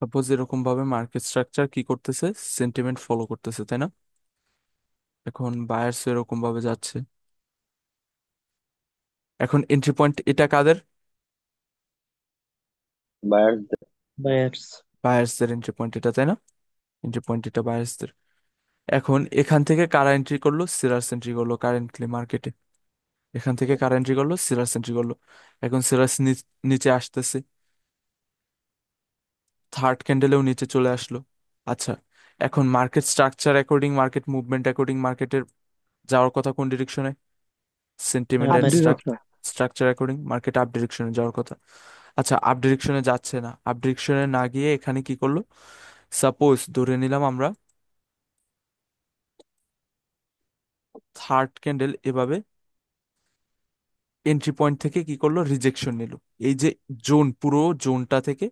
Speaker 1: সাপোজ এরকম ভাবে মার্কেট স্ট্রাকচার কি করতেছে, সেন্টিমেন্ট ফলো করতেছে, তাই না? এখন বায়ার্স এরকম ভাবে যাচ্ছে, এখন এন্ট্রি পয়েন্ট এটা কাদের?
Speaker 7: বায়ার।
Speaker 5: বায়ার্স।
Speaker 1: বায়ার্সদের এন্ট্রি পয়েন্ট এটা, তাই না? এন্ট্রি পয়েন্ট এটা বায়ার্সদের। এখন এখান থেকে কারা এন্ট্রি করলো, সেলার্স এন্ট্রি করলো কারেন্টলি মার্কেটে। এখান থেকে কারা এন্ট্রি করলো, সেলার্স এন্ট্রি করলো। এখন সেলার্স নিচে আসতেছে, থার্ড ক্যান্ডেলেও নিচে চলে আসলো। আচ্ছা, এখন market structure according, market movement according মার্কেটের যাওয়ার কথা কোন ডিরেকশনে? Sentiment
Speaker 4: up
Speaker 1: and
Speaker 4: direction.
Speaker 1: Structure according market up ডিরেকশনে যাওয়ার কথা। আচ্ছা, আপ ডিরেকশনে যাচ্ছে না, আপ ডিরেকশনে না গিয়ে এখানে কি করলো, সাপোজ ধরে নিলাম আমরা থার্ড ক্যান্ডেল এভাবে এন্ট্রি পয়েন্ট থেকে কি করলো, রিজেকশন নিল। এই যে জোন, পুরো জোনটা থেকে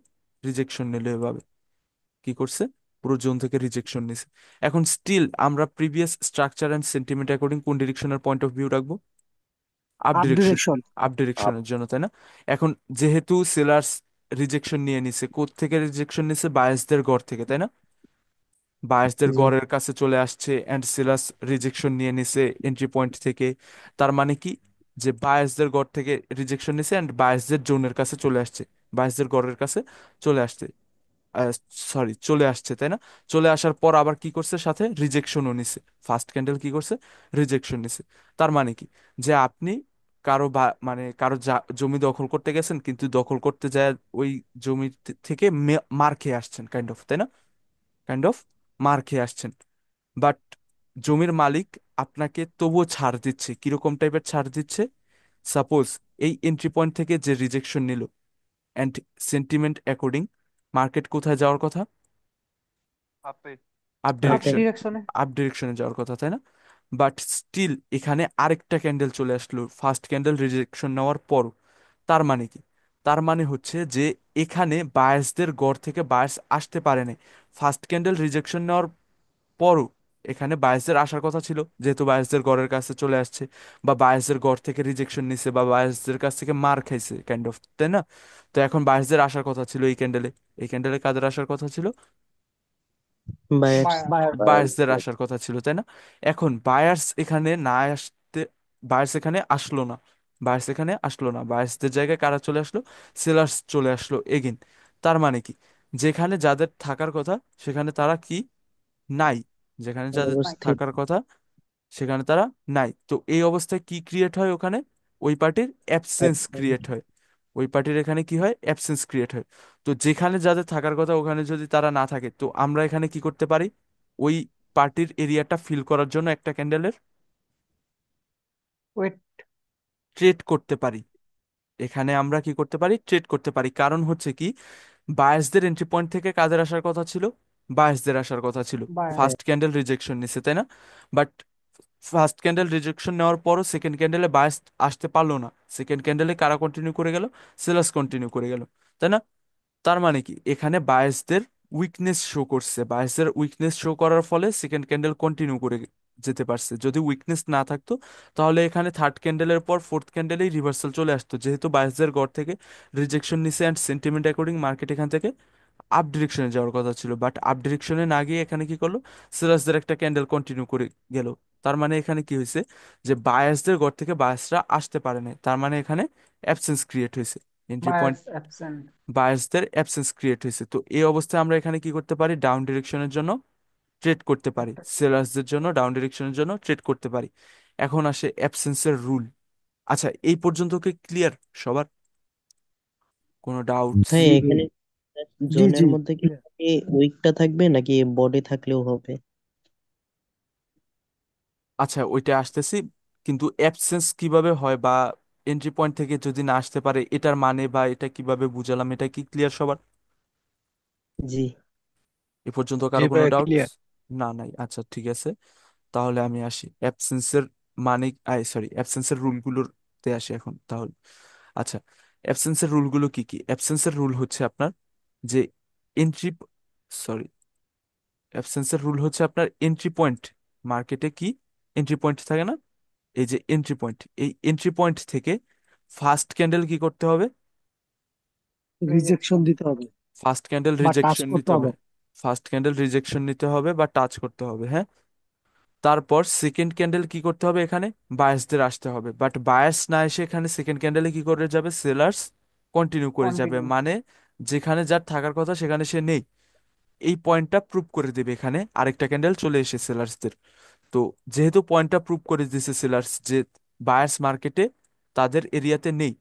Speaker 1: রিজেকশন নিল এভাবে, কি করছে, পুরো জোন থেকে রিজেকশন নিছে। এখন স্টিল আমরা previous structure and sentiment according কোন ডিরেকশনের পয়েন্ট অফ ভিউ রাখবো? Up
Speaker 4: up
Speaker 1: direction.
Speaker 4: Direction.
Speaker 1: Up
Speaker 7: up.
Speaker 1: ডিরেকশনের জন্য, তাই না? এখন যেহেতু সেলার্স রিজেকশন নিয়ে নিছে, কোথ থেকে রিজেকশন নিছে, বায়াসদের গড় থেকে, তাই না? বায়াসদের
Speaker 4: জি।
Speaker 1: গড়ের কাছে চলে আসছে অ্যান্ড সেলার্স রিজেকশন নিয়ে নিছে এন্ট্রি পয়েন্ট থেকে। তার মানে কি, যে বায়াসদের গড় থেকে রিজেকশন নিছে অ্যান্ড বায়াসদের জোনের কাছে চলে আসছে, বায়াসদের গড়ের কাছে চলে আসছে, সরি চলে আসছে, তাই না? চলে আসার পর আবার কি করছে, সাথে রিজেকশনও নিছে। ফার্স্ট ক্যান্ডেল কি করছে, রিজেকশন নিছে। তার মানে কি, যে আপনি কারো মানে কারো জমি দখল করতে গেছেন, কিন্তু দখল করতে যায় ওই জমি থেকে মার খেয়ে আসছেন, কাইন্ড অফ, তাই না? কাইন্ড অফ মার খেয়ে আসছেন, বাট জমির মালিক আপনাকে তবুও ছাড় দিচ্ছে। কিরকম টাইপের ছাড় দিচ্ছে? সাপোজ এই এন্ট্রি পয়েন্ট থেকে যে রিজেকশন নিল অ্যান্ড সেন্টিমেন্ট অ্যাকর্ডিং মার্কেট কোথায় যাওয়ার কথা,
Speaker 6: আপে।
Speaker 1: আপ
Speaker 3: আপ
Speaker 5: আপে।
Speaker 1: ডিরেকশন,
Speaker 3: ডিরেকশনে।
Speaker 1: আপ ডিরেকশনে যাওয়ার কথা, তাই না? বাট স্টিল এখানে আরেকটা ক্যান্ডেল চলে আসলো ফার্স্ট ক্যান্ডেল রিজেকশন নেওয়ার পর। তার মানে কি, তার মানে হচ্ছে যে এখানে বায়ার্সদের গড় থেকে বায়ার্স আসতে পারে নাই। ফার্স্ট ক্যান্ডেল রিজেকশন নেওয়ার পরও এখানে বায়ার্সদের আসার কথা ছিল, যেহেতু বায়ার্সদের গড়ের কাছে চলে আসছে, বা বায়ার্সদের গড় থেকে রিজেকশন নিছে, বা বায়ার্সদের কাছ থেকে মার খাইছে কাইন্ড অফ, তাই না? তো এখন বায়ার্সদের আসার কথা ছিল এই ক্যান্ডেলে। এই ক্যান্ডেলে কাদের আসার কথা ছিল?
Speaker 5: বায়ার্স।
Speaker 3: বায়ার।
Speaker 4: বায়ার।
Speaker 1: বায়ার্সদের আসার কথা ছিল, তাই না? এখন বায়ার্স এখানে না আসতে, বায়ার্স এখানে আসলো না, বায়ার্স এখানে আসলো না, বায়ার্সদের জায়গায় কারা চলে আসলো, সেলার্স চলে আসলো এগেন। তার মানে কি, যেখানে যাদের থাকার কথা সেখানে তারা কি, নাই। যেখানে যাদের
Speaker 3: নাই।
Speaker 5: অনুপস্থিত।
Speaker 1: থাকার কথা সেখানে তারা নাই। তো এই অবস্থায় কি ক্রিয়েট হয় ওখানে, ওই পার্টির অ্যাবসেন্স ক্রিয়েট হয়। ওই পার্টির এখানে কি হয়, অ্যাবসেন্স ক্রিয়েট হয়। তো যেখানে যাদের থাকার কথা ওখানে যদি তারা না থাকে, তো আমরা এখানে কি করতে পারি, ওই পার্টির এরিয়াটা ফিল করার জন্য একটা ক্যান্ডেলের
Speaker 3: ওয়েট।
Speaker 1: ট্রেড করতে পারি। এখানে আমরা কি করতে পারি, ট্রেড করতে পারি। কারণ হচ্ছে কি, বায়াসদের এন্ট্রি পয়েন্ট থেকে কাদের আসার কথা ছিল, বায়াসদের আসার কথা ছিল।
Speaker 3: বায়ার।
Speaker 5: হ্যাঁ।
Speaker 1: ফার্স্ট ক্যান্ডেল রিজেকশন নিছে, তাই না? বাট ফার্স্ট ক্যান্ডেল রিজেকশন নেওয়ার পরও সেকেন্ড ক্যান্ডেলে বায়াস আসতে পারলো না। সেকেন্ড ক্যান্ডেলে কারা কন্টিনিউ করে গেল, সেলার্স কন্টিনিউ করে গেল, তাই না? তার মানে কি, এখানে বায়াসদের উইকনেস শো করছে, বায়াসদের উইকনেস শো করার ফলে সেকেন্ড ক্যান্ডেল কন্টিনিউ করে যেতে পারছে। যদি উইকনেস না থাকতো তাহলে এখানে থার্ড ক্যান্ডেলের পর ফোর্থ ক্যান্ডেলেই রিভার্সাল চলে আসতো, যেহেতু বায়াসদের গড় থেকে রিজেকশন নিছে অ্যান্ড সেন্টিমেন্ট অ্যাকর্ডিং মার্কেট এখান থেকে আপ ডিরেকশনে যাওয়ার কথা ছিল। বাট আপ ডিরেকশনে না গিয়ে এখানে কি করলো, সেলার্সদের একটা ক্যান্ডেল কন্টিনিউ করে গেল। তার মানে এখানে কি হয়েছে, যে বায়াসদের গড় থেকে বায়াসরা আসতে পারে না, তার মানে এখানে অ্যাবসেন্স ক্রিয়েট হয়েছে, এন্ট্রি পয়েন্ট
Speaker 3: বায়ার্স অ্যাবসেন্ট।
Speaker 1: বায়াসদের অ্যাবসেন্স ক্রিয়েট হয়েছে। তো এই অবস্থায় আমরা এখানে কি করতে পারি, ডাউন ডিরেকশনের জন্য ট্রেড করতে পারি, সেলার্সদের জন্য ডাউন ডিরেকশনের জন্য ট্রেড করতে পারি। এখন আসে অ্যাবসেন্সের রুল। আচ্ছা, এই পর্যন্ত কি ক্লিয়ার সবার, কোনো ডাউটস?
Speaker 5: ভাই
Speaker 4: জি জি।
Speaker 5: এখানে
Speaker 4: জি
Speaker 5: জোনের
Speaker 4: জি।
Speaker 5: মধ্যে কি উইকটা থাকবে নাকি বডি থাকলেও হবে?
Speaker 1: আচ্ছা, ওইটা আসতেছি, কিন্তু অ্যাবসেন্স কিভাবে হয় বা এন্ট্রি পয়েন্ট থেকে যদি না আসতে পারে এটার মানে বা এটা কিভাবে বুঝালাম, এটা কি ক্লিয়ার সবার?
Speaker 5: জি।
Speaker 1: এ পর্যন্ত
Speaker 6: জি
Speaker 1: কারো কোনো
Speaker 6: ভাইয়া,
Speaker 1: ডাউটস?
Speaker 6: ক্লিয়ার।
Speaker 1: না, নাই, আচ্ছা ঠিক আছে। তাহলে আমি আসি অ্যাবসেন্সের মানে, সরি, অ্যাবসেন্সের রুলগুলোতে আসি এখন তাহলে। আচ্ছা, অ্যাবসেন্সের রুলগুলো কি কি? অ্যাবসেন্সের রুল হচ্ছে আপনার যে এন্ট্রি, সরি, অ্যাবসেন্সের রুল হচ্ছে আপনার এন্ট্রি পয়েন্ট। মার্কেটে কি এন্ট্রি পয়েন্ট থাকে না? এই যে এন্ট্রি পয়েন্ট, এই এন্ট্রি পয়েন্ট থেকে ফার্স্ট ক্যান্ডেল কি করতে হবে?
Speaker 4: Rejection
Speaker 3: rejection.
Speaker 4: দিতে হবে
Speaker 1: ফার্স্ট ক্যান্ডেল
Speaker 4: বা টাচ
Speaker 1: রিজেকশন
Speaker 4: করতে
Speaker 1: নিতে
Speaker 4: হবে।
Speaker 1: হবে। ফার্স্ট ক্যান্ডেল রিজেকশন নিতে হবে বা টাচ করতে হবে, হ্যাঁ। তারপর সেকেন্ড ক্যান্ডেল কি করতে হবে? এখানে বায়াসদের আসতে হবে, বাট বায়াস না এসে এখানে সেকেন্ড ক্যান্ডেলে কি করে যাবে? সেলার্স কন্টিনিউ করে যাবে,
Speaker 3: কন্টিনিউ।
Speaker 1: মানে যেখানে যার থাকার কথা সেখানে সে নেই। এই পয়েন্টটা প্রুভ করে দেবে এখানে আরেকটা ক্যান্ডেল চলে এসে সেলার্সদের। তো যেহেতু পয়েন্টটা প্রুভ করে দিছে সেলার্স যে বায়ার্স মার্কেটে তাদের এরিয়াতে নেই,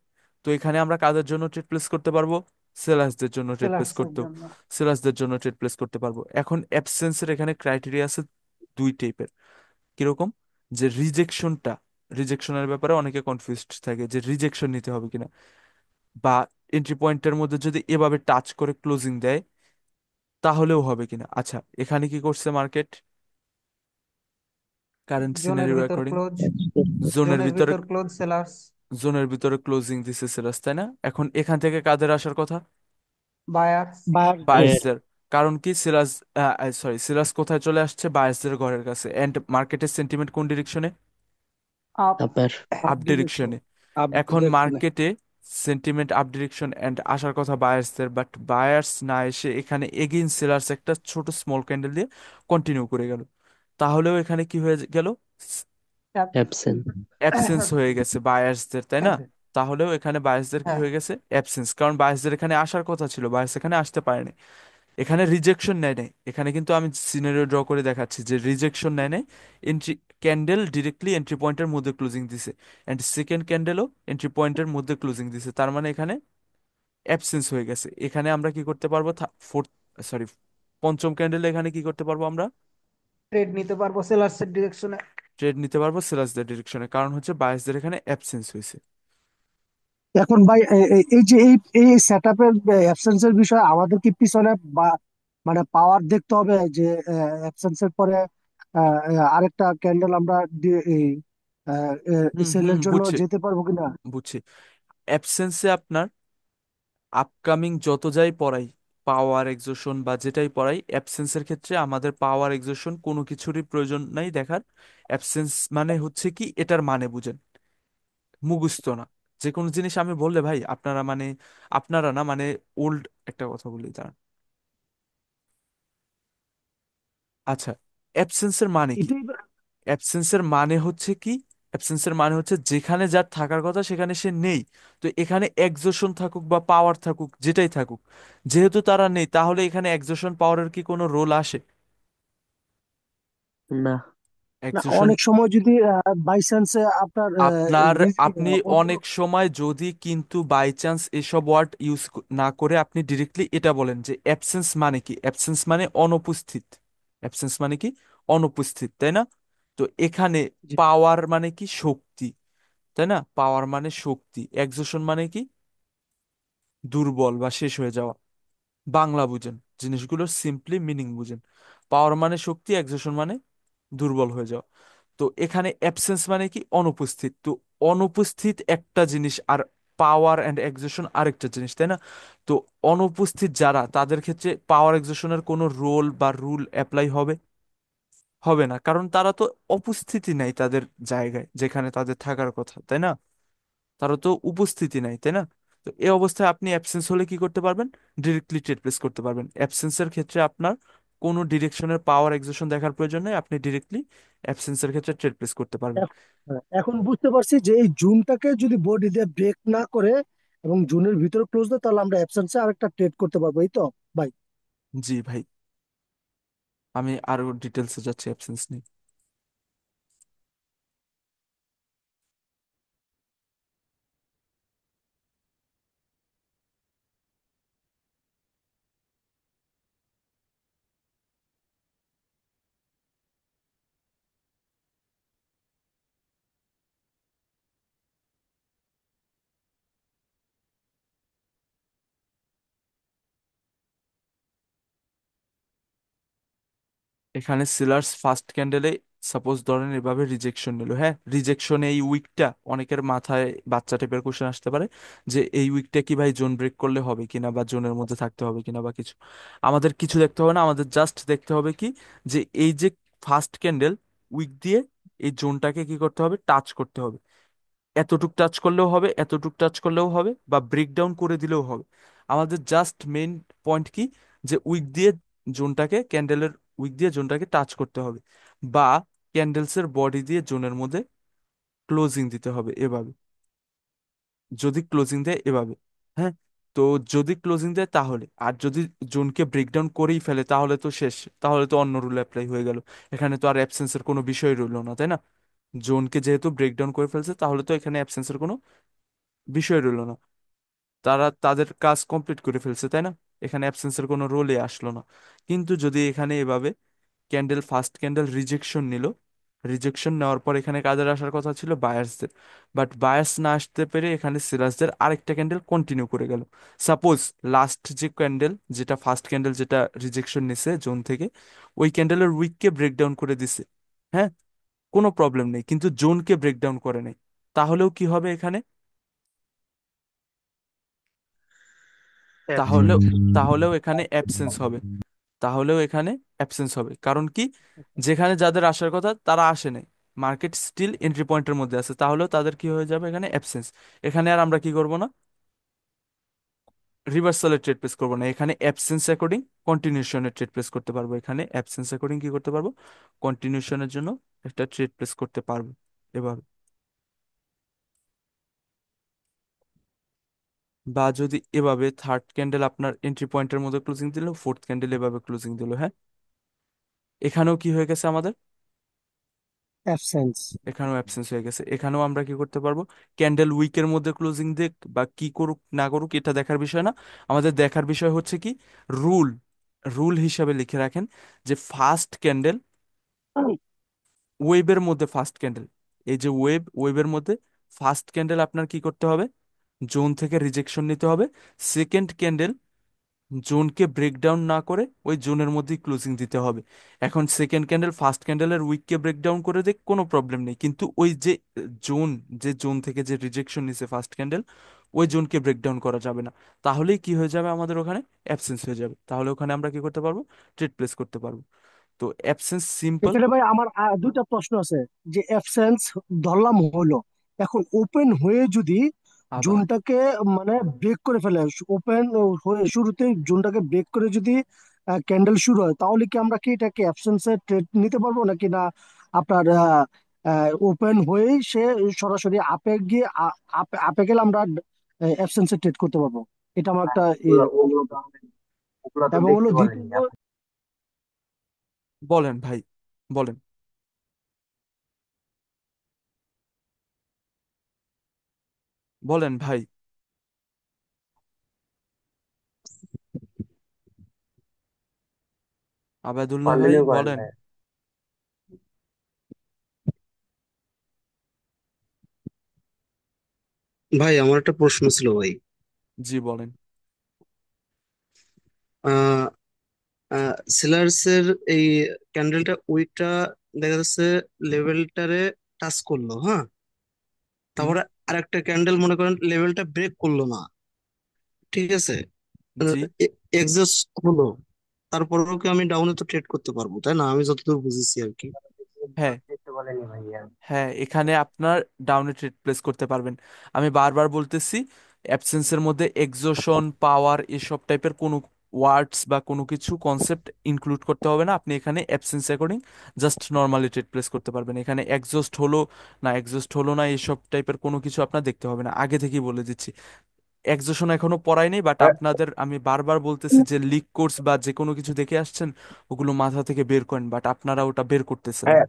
Speaker 1: তো এখানে আমরা কাদের জন্য ট্রেড প্লেস করতে পারবো? সেলার্সদের জন্য ট্রেড প্লেস
Speaker 3: সেলার্সের
Speaker 1: করতে,
Speaker 3: জন্য।
Speaker 1: সেলার্সদের জন্য ট্রেড প্লেস করতে পারবো। এখন অ্যাবসেন্সের এখানে ক্রাইটেরিয়া আছে দুই টাইপের। কিরকম? যে রিজেকশনটা, রিজেকশনের ব্যাপারে অনেকে কনফিউজড থাকে যে রিজেকশন নিতে হবে কিনা, বা এন্ট্রি পয়েন্টের মধ্যে যদি এভাবে টাচ করে ক্লোজিং দেয় তাহলেও হবে কিনা। আচ্ছা, এখানে কি করছে মার্কেট কারেন্ট
Speaker 3: জোনের
Speaker 1: সিনারিও
Speaker 3: ভিতর
Speaker 1: অ্যাকর্ডিং?
Speaker 5: Absence
Speaker 3: close.
Speaker 1: জোনের
Speaker 3: জোনের
Speaker 1: ভিতরে,
Speaker 3: ভিতর ক্লোজ সেলার্স।
Speaker 1: জোনের ভিতরে ক্লোজিং দিছে সেলার্স, তাই না? এখন এখান থেকে কাদের আসার কথা?
Speaker 3: বায়ার্স।
Speaker 4: বায়ারদের।
Speaker 5: buyer
Speaker 1: বায়ার্সদের। কারণ কি সিরাজ, সরি, সিরাজ কোথায় চলে আসছে? বায়ার্সদের ঘরের কাছে। এন্ড মার্কেটের সেন্টিমেন্ট কোন ডিরেকশনে?
Speaker 3: Up.
Speaker 5: upper
Speaker 4: up
Speaker 1: up
Speaker 4: direction.
Speaker 1: ডিরেকশনে।
Speaker 6: আপ
Speaker 1: এখন
Speaker 6: ডিরেকশনে।
Speaker 1: মার্কেটে সেন্টিমেন্ট আপ ডিরেকশন এন্ড আসার কথা বায়ার্সদের, বাট বায়ার্স না এসে এখানে এগেইন সেলার্স একটা ছোট স্মল ক্যান্ডেল দিয়ে কন্টিনিউ করে গেল। তাহলেও এখানে কি হয়ে গেল?
Speaker 5: absent
Speaker 1: অ্যাবসেন্স হয়ে গেছে বায়ার্সদের, তাই না? তাহলেও এখানে বায়ার্সদের কি
Speaker 3: হ্যাঁ।
Speaker 1: হয়ে গেছে? অ্যাবসেন্স, কারণ বায়ার্সদের এখানে আসার কথা ছিল, বায়ার্স এখানে আসতে পারেনি। এখানে রিজেকশন নেয় নাই, এখানে কিন্তু আমি সিনারিও ড্র করে দেখাচ্ছি যে রিজেকশন নেয় নাই। এন্ট্রি ক্যান্ডেল ডিরেক্টলি এন্ট্রি পয়েন্টের মধ্যে ক্লোজিং দিছে, এন্ড সেকেন্ড ক্যান্ডেলও এন্ট্রি পয়েন্টের মধ্যে ক্লোজিং দিছে, তার মানে এখানে অ্যাবসেন্স হয়ে গেছে। এখানে আমরা কি করতে পারবো? ফোর্থ, সরি, পঞ্চম ক্যান্ডেলে এখানে কি করতে পারবো আমরা?
Speaker 3: ট্রেড নিতে পারবো সেলার্সের ডিরেকশনে।
Speaker 1: ট্রেড নিতে পারবো সেলার্সদের ডিরেকশনে, কারণ হচ্ছে বায়ার্সদের এখানে অ্যাবসেন্স হয়েছে।
Speaker 4: এখন ভাই এই যে এই সেট আপের অ্যাবসেন্সের বিষয়ে আমাদের কি পিছনে বা মানে পাওয়ার দেখতে হবে যে অ্যাবসেন্সের পরে আরেকটা ক্যান্ডেল আমরা
Speaker 1: হুম হুম,
Speaker 4: সেলের জন্য
Speaker 1: বুঝছি,
Speaker 4: যেতে পারবো কিনা?
Speaker 1: বুঝছি। অ্যাবসেন্সে আপনার আপকামিং যত যাই পড়াই, পাওয়ার এক্সোশন বা যেটাই পড়াই, অ্যাবসেন্সের ক্ষেত্রে আমাদের পাওয়ার এক্সোশন কোনো কিছুরই প্রয়োজন নাই দেখার। অ্যাবসেন্স মানে হচ্ছে কি, এটার মানে বুঝেন, মুখস্থ না। যে কোনো জিনিস আমি বললে ভাই আপনারা মানে, আপনারা না মানে, ওল্ড একটা কথা বলি দাঁড়ান। আচ্ছা, অ্যাবসেন্সের মানে কি?
Speaker 4: এটাই
Speaker 1: অ্যাবসেন্সের মানে হচ্ছে কি? অ্যাবসেন্সের মানে হচ্ছে যেখানে যার থাকার কথা সেখানে সে নেই। তো এখানে এক্সোশন থাকুক বা পাওয়ার থাকুক, যেটাই থাকুক, যেহেতু তারা নেই তাহলে এখানে এক্সোশন পাওয়ারের কি কোনো রোল আসে?
Speaker 5: না।
Speaker 4: না,
Speaker 1: এক্সোশন,
Speaker 4: অনেক সময় যদি বাই চান্সে আপনার
Speaker 1: আপনার, আপনি
Speaker 4: অন্য
Speaker 1: অনেক সময় যদি কিন্তু বাই চান্স এসব ওয়ার্ড ইউজ না করে আপনি ডিরেক্টলি এটা বলেন যে অ্যাবসেন্স মানে কি? অ্যাবসেন্স মানে অনুপস্থিত। অ্যাবসেন্স মানে কি? অনুপস্থিত, তাই না? তো এখানে
Speaker 4: জি,
Speaker 1: পাওয়ার মানে কি? শক্তি, তাই না? পাওয়ার মানে শক্তি। এক্সোশন মানে কি? দুর্বল বা শেষ হয়ে যাওয়া। বাংলা বুঝেন, জিনিসগুলোর সিম্পলি মিনিং বুঝেন। পাওয়ার মানে শক্তি, এক্সোশন মানে দুর্বল হয়ে যাওয়া। তো এখানে অ্যাবসেন্স মানে কি? অনুপস্থিত। তো অনুপস্থিত একটা জিনিস, আর পাওয়ার অ্যান্ড এক্সোশন আরেকটা জিনিস, তাই না? তো অনুপস্থিত যারা, তাদের ক্ষেত্রে পাওয়ার এক্সোশনের কোনো রোল বা রুল অ্যাপ্লাই হবে? হবে না, কারণ তারা তো উপস্থিতি নাই তাদের জায়গায় যেখানে তাদের থাকার কথা, তাই না? তারা তো উপস্থিতি নাই, তাই না? তো এই অবস্থায় আপনি অ্যাবসেন্স হলে কি করতে পারবেন? ডিরেক্টলি ট্রেড প্লেস করতে পারবেন। অ্যাবসেন্সের ক্ষেত্রে আপনার কোনো ডিরেকশনের পাওয়ার এক্সেশন দেখার প্রয়োজন নেই, আপনি ডিরেক্টলি অ্যাবসেন্সের ক্ষেত্রে ট্রেড প্লেস করতে পারবেন।
Speaker 4: এখন বুঝতে পারছি যে এই জুনটাকে যদি বডি দিয়ে ব্রেক না করে এবং জুনের ভিতরে ক্লোজ দেয় তাহলে আমরা অ্যাবসেন্সে আরেকটা ট্রেড করতে পারবো, এই তো ভাই?
Speaker 1: জি ভাই, আমি আরো ডিটেলসে যাচ্ছি অ্যাবসেন্স নিয়ে। এখানে সেলার্স ফার্স্ট ক্যান্ডেলে সাপোজ ধরেন এভাবে রিজেকশন নিল, হ্যাঁ, রিজেকশন এই উইকটা অনেকের মাথায় বাচ্চা টাইপের কোশ্চেন আসতে পারে যে এই উইকটা কি ভাই জোন ব্রেক করলে হবে কিনা বা জোনের মধ্যে থাকতে হবে কিনা বা কিছু। আমাদের কিছু দেখতে হবে না, আমাদের জাস্ট দেখতে হবে কি যে এই যে ফার্স্ট ক্যান্ডেল উইক দিয়ে এই জোনটাকে কি করতে হবে, টাচ করতে হবে। এতটুক টাচ করলেও হবে, এতটুক টাচ করলেও হবে, বা ব্রেকডাউন করে দিলেও হবে। আমাদের জাস্ট মেইন পয়েন্ট কি যে উইক দিয়ে জোনটাকে, ক্যান্ডেলের উইক দিয়ে জোনটাকে টাচ করতে হবে, বা ক্যান্ডেলসের বডি দিয়ে জোনের মধ্যে ক্লোজিং দিতে হবে এভাবে। যদি ক্লোজিং দেয় এভাবে, হ্যাঁ, তো যদি ক্লোজিং দেয় তাহলে, আর যদি জোনকে ব্রেকডাউন করেই ফেলে তাহলে তো শেষ, তাহলে তো অন্য রুল অ্যাপ্লাই হয়ে গেল। এখানে তো আর অ্যাবসেন্সের কোনো বিষয় রইলো না, তাই না? জোনকে যেহেতু ব্রেকডাউন করে ফেলছে তাহলে তো এখানে অ্যাবসেন্সের কোনো বিষয় রইলো না। তারা তাদের কাজ কমপ্লিট করে ফেলছে, তাই না? এখানে অ্যাবসেন্সের কোনো রোলে আসলো না। কিন্তু যদি এখানে এভাবে ক্যান্ডেল, ফার্স্ট ক্যান্ডেল রিজেকশন নিল, রিজেকশন নেওয়ার পর এখানে কাদের আসার কথা ছিল, বায়ার্সদের, বাট বায়ার্স না আসতে পেরে এখানে সেলার্সদের আরেকটা ক্যান্ডেল কন্টিনিউ করে গেল। সাপোজ লাস্ট যে ক্যান্ডেল, যেটা ফার্স্ট ক্যান্ডেল যেটা রিজেকশন নিছে জোন থেকে, ওই ক্যান্ডেলের উইককে ব্রেকডাউন করে দিছে, হ্যাঁ, কোনো প্রবলেম নেই, কিন্তু জোনকে ব্রেকডাউন করে নেই। তাহলেও কি হবে এখানে? তাহলেও তাহলেও এখানে অ্যাবসেন্স হবে, তাহলেও এখানে অ্যাবসেন্স হবে। কারণ কি, যেখানে যাদের আসার কথা তারা আসে নাই, মার্কেট স্টিল এন্ট্রি পয়েন্টের মধ্যে আছে, তাহলেও তাদের কি হয়ে যাবে এখানে, অ্যাবসেন্স। এখানে আর আমরা কি করব না, রিভার্সালের ট্রেড প্লেস করবো না, এখানে অ্যাবসেন্স অ্যাকর্ডিং কন্টিনিউশনের ট্রেড প্লেস করতে পারবো। এখানে অ্যাবসেন্স অ্যাকর্ডিং কি করতে পারবো, কন্টিনিউশনের জন্য একটা ট্রেড প্লেস করতে পারবো এভাবে। বা যদি এভাবে থার্ড ক্যান্ডেল আপনার এন্ট্রি পয়েন্টের মধ্যে ক্লোজিং দিল, ফোর্থ ক্যান্ডেল এভাবে ক্লোজিং দিল, হ্যাঁ, এখানেও কি হয়ে গেছে আমাদের,
Speaker 4: অ্যাবসেন্স।
Speaker 1: এখানেও অ্যাবসেন্স হয়ে গেছে। এখানেও আমরা কি করতে পারবো, ক্যান্ডেল উইকের মধ্যে ক্লোজিং দেখ বা কি করুক না করুক এটা দেখার বিষয় না। আমাদের দেখার বিষয় হচ্ছে কি, রুল, রুল হিসাবে লিখে রাখেন যে ফার্স্ট ক্যান্ডেল ওয়েবের মধ্যে, ফার্স্ট ক্যান্ডেল, এই যে ওয়েব, ওয়েবের মধ্যে ফার্স্ট ক্যান্ডেল আপনার কি করতে হবে, জোন থেকে রিজেকশন নিতে হবে। সেকেন্ড ক্যান্ডেল জোনকে ব্রেকডাউন না করে ওই জোনের মধ্যেই ক্লোজিং দিতে হবে। এখন সেকেন্ড ক্যান্ডেল ফার্স্ট ক্যান্ডেলের উইককে ব্রেকডাউন করে দেখ, কোনো প্রবলেম নেই, কিন্তু ওই যে জোন, যে জোন থেকে যে রিজেকশন নিছে ফার্স্ট ক্যান্ডেল, ওই জোনকে ব্রেকডাউন করা যাবে না। তাহলেই কি হয়ে যাবে, আমাদের ওখানে অ্যাবসেন্স হয়ে যাবে। তাহলে ওখানে আমরা কি করতে পারবো, ট্রেড প্লেস করতে পারবো। তো অ্যাবসেন্স সিম্পল।
Speaker 4: এখানে ভাই আমার দুইটা প্রশ্ন আছে। যে অ্যাবসেন্স ধরলাম হলো, এখন ওপেন হয়ে যদি
Speaker 1: আবার
Speaker 4: জোনটাকে মানে ব্রেক করে ফেলে, ওপেন হয়ে শুরুতে জোনটাকে ব্রেক করে যদি ক্যান্ডেল শুরু হয়, তাহলে কি আমরা কি এটাকে অ্যাবসেন্সে ট্রেড নিতে পারবো নাকি না? আপনার ওপেন হয়েই সে সরাসরি আপে গিয়ে আপে গেলে আমরা অ্যাবসেন্সে ট্রেড করতে পারবো? এটা আমার একটা
Speaker 7: ওগুলা ওগুলো তো ওগুলা তো
Speaker 4: এবং হলো
Speaker 7: দেখতে পারেনি
Speaker 4: দ্বিতীয়,
Speaker 7: আপনি।
Speaker 1: বলেন ভাই, বলেন, বলেন ভাই। আবাদুল্লাহ ভাই
Speaker 7: কন্টিনিউ করেন
Speaker 1: বলেন।
Speaker 7: ভাই।
Speaker 8: ভাই আমার একটা প্রশ্ন ছিল ভাই।
Speaker 1: জি বলেন।
Speaker 8: আহ সেলার্স এর এই ক্যান্ডেলটা উইকটা দেখা যাচ্ছে লেভেলটারে টাচ করলো, হ্যাঁ,
Speaker 1: হুম।
Speaker 8: তারপরে আরেকটা ক্যান্ডেল মনে করেন লেভেলটা ব্রেক করলো না, ঠিক আছে,
Speaker 1: জি।
Speaker 8: এক্সস্ট হলো, তারপরেও কি আমি ডাউনে তো ট্রেড করতে পারবো, তাই না? আমি যতদূর বুঝেছি আর কি।
Speaker 1: হ্যাঁ,
Speaker 7: দেখতে পারেনি ভাইয়া।
Speaker 1: হ্যাঁ, এখানে আপনার ডাউনে ট্রেড প্লেস করতে পারবেন। আমি বারবার বলতেছি, অ্যাবসেন্সের মধ্যে এক্সোশন, পাওয়ার, এসব টাইপের কোনো ওয়ার্ডস বা কোনো কিছু কনসেপ্ট ইনক্লুড করতে হবে না। আপনি এখানে absence according just normally trade place করতে পারবেন। এখানে এক্সস্ট হলো না, এক্সস্ট হলো না, এসব টাইপের কোনো কিছু আপনার দেখতে হবে না, আগে থেকেই বলে দিচ্ছি। এক্সোশন এখনো পড়াই নেই, বাট আপনাদের আমি বারবার বলতেছি যে লিক কোর্স বা যে কোনো কিছু দেখে আসছেন, ওগুলো মাথা থেকে বের করেন, বাট আপনারা ওটা বের করতেছেন না।
Speaker 9: হ্যাঁ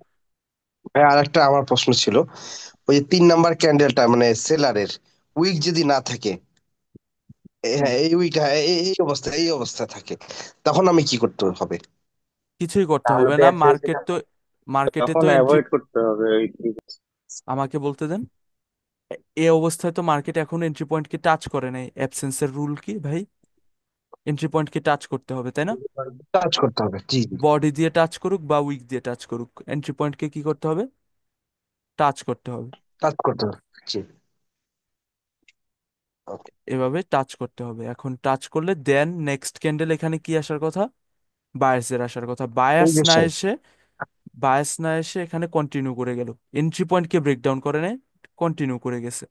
Speaker 9: হ্যাঁ, আরেকটা আমার প্রশ্ন ছিল, ওই যে 3 নাম্বার ক্যান্ডেলটা মানে সেলারের উইক যদি না থাকে, হ্যাঁ এই উইক, হ্যাঁ এই অবস্থা থাকে, তখন আমি কি করতে হবে?
Speaker 1: কিছুই করতে
Speaker 7: তাহলে
Speaker 1: হবে
Speaker 7: তো
Speaker 1: না,
Speaker 7: অ্যাবসেন্স
Speaker 1: মার্কেট তো, মার্কেটে
Speaker 7: তখন
Speaker 1: তো এন্ট্রি,
Speaker 7: অ্যাভয়েড করতে হবে ওই।
Speaker 1: আমাকে বলতে দেন। এই অবস্থায় তো মার্কেট এখন এন্ট্রি পয়েন্টকে টাচ করে নাই, অ্যাবসেন্সের রুল কি ভাই, এন্ট্রি পয়েন্টকে টাচ করতে হবে, তাই না?
Speaker 9: টাচ করতে হবে, জি জি।
Speaker 1: বডি দিয়ে টাচ করুক বা উইক দিয়ে টাচ করুক, এন্ট্রি পয়েন্টকে কি করতে হবে? টাচ করতে হবে।
Speaker 9: টাচ করতে হবে, জি। ওকে।
Speaker 1: এভাবে টাচ করতে হবে। এখন টাচ করলে দেন নেক্সট ক্যান্ডেল এখানে কি আসার কথা? বায়ার্সের আসার কথা।
Speaker 9: এই
Speaker 1: বায়ার্স
Speaker 9: যে
Speaker 1: না
Speaker 9: শেষ।
Speaker 1: এসে এখানে কন্টিনিউ করে গেল, এন্ট্রি পয়েন্টকে ব্রেকডাউন করে নেয়, কন্টিনিউ করে গেছে,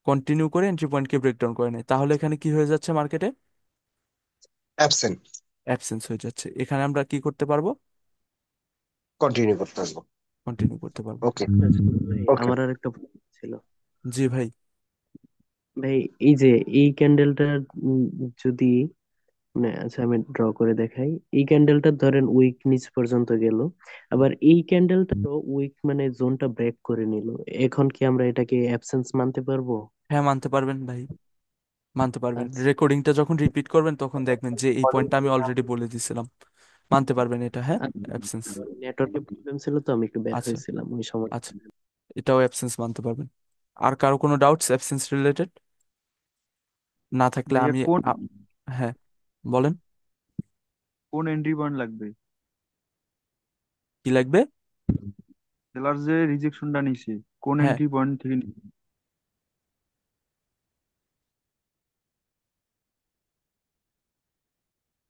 Speaker 1: কন্টিনিউ করে এন্ট্রি পয়েন্টকে ব্রেকডাউন করে নেয়, তাহলে এখানে কি হয়ে যাচ্ছে মার্কেটে?
Speaker 9: অ্যাবসেন্ট।
Speaker 1: অ্যাবসেন্স হয়ে যাচ্ছে। এখানে আমরা কি করতে পারবো?
Speaker 9: কন্টিনিউ করতে পারবো।
Speaker 1: কন্টিনিউ করতে পারবো।
Speaker 9: ওকে।
Speaker 5: আচ্ছা ভাই,
Speaker 9: ওকে।
Speaker 5: আমার আর একটা প্রশ্ন ছিল।
Speaker 1: জি ভাই।
Speaker 5: ভাই, এই যে এই ক্যান্ডেলটা যদি, মানে আচ্ছা আমি ড্র করে দেখাই, এই ক্যান্ডেলটা ধরেন উইক নিচ পর্যন্ত গেল, আবার এই ক্যান্ডেলটাও উইক মানে জোনটা ব্রেক করে নিল, এখন কি আমরা এটাকে অ্যাবসেন্স মানতে পারবো?
Speaker 1: হ্যাঁ, মানতে পারবেন ভাই, মানতে পারবেন।
Speaker 5: আচ্ছা।
Speaker 1: রেকর্ডিংটা যখন রিপিট করবেন তখন দেখবেন যে এই পয়েন্টটা আমি অলরেডি বলে দিছিলাম। মানতে পারবেন এটা, হ্যাঁ, অ্যাবসেন্স।
Speaker 5: নেটওয়ার্কের প্রবলেম ছিল তো, আমি একটু বের
Speaker 1: আচ্ছা,
Speaker 5: হয়েছিলাম ওই সময়।
Speaker 1: আচ্ছা, এটাও অ্যাবসেন্স মানতে পারবেন। আর কারো কোনো ডাউটস অ্যাবসেন্স রিলেটেড? না থাকলে
Speaker 10: ভাইয়া
Speaker 1: আমি
Speaker 10: কোন
Speaker 1: আ- হ্যাঁ, বলেন।
Speaker 10: কোন এন্ট্রি পয়েন্ট লাগবে?
Speaker 1: কি লাগবে?
Speaker 10: সেলার যে রিজেকশনটা নিছে কোন
Speaker 1: হ্যাঁ,
Speaker 10: এন্ট্রি পয়েন্ট থেকে নিছে?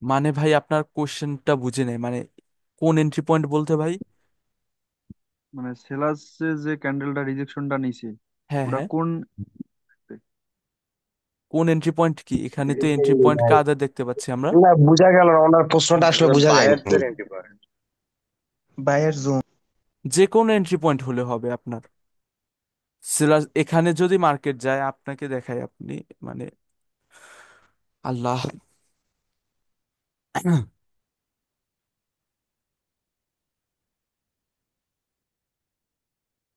Speaker 1: মানে ভাই আপনার কোশ্চেনটা বুঝে নেই, মানে কোন এন্ট্রি পয়েন্ট বলতে ভাই?
Speaker 10: মানে সেলার যে ক্যান্ডেলটা রিজেকশনটা নিছে
Speaker 1: হ্যাঁ,
Speaker 10: ওটা
Speaker 1: হ্যাঁ,
Speaker 10: কোন?
Speaker 1: কোন এন্ট্রি পয়েন্ট কি? এখানে তো এন্ট্রি পয়েন্ট কাদের দেখতে পাচ্ছি আমরা?
Speaker 9: না, বোঝা গেল না, ওনার প্রশ্নটা আসলে বোঝা যায়নি।
Speaker 7: বায়ারদের এন্ট্রি পয়েন্ট।
Speaker 6: Buyer zone.
Speaker 1: যে কোনো এন্ট্রি পয়েন্ট হলে হবে আপনার। সেলার এখানে যদি মার্কেট যায়, আপনাকে দেখাই, আপনি মানে আল্লাহ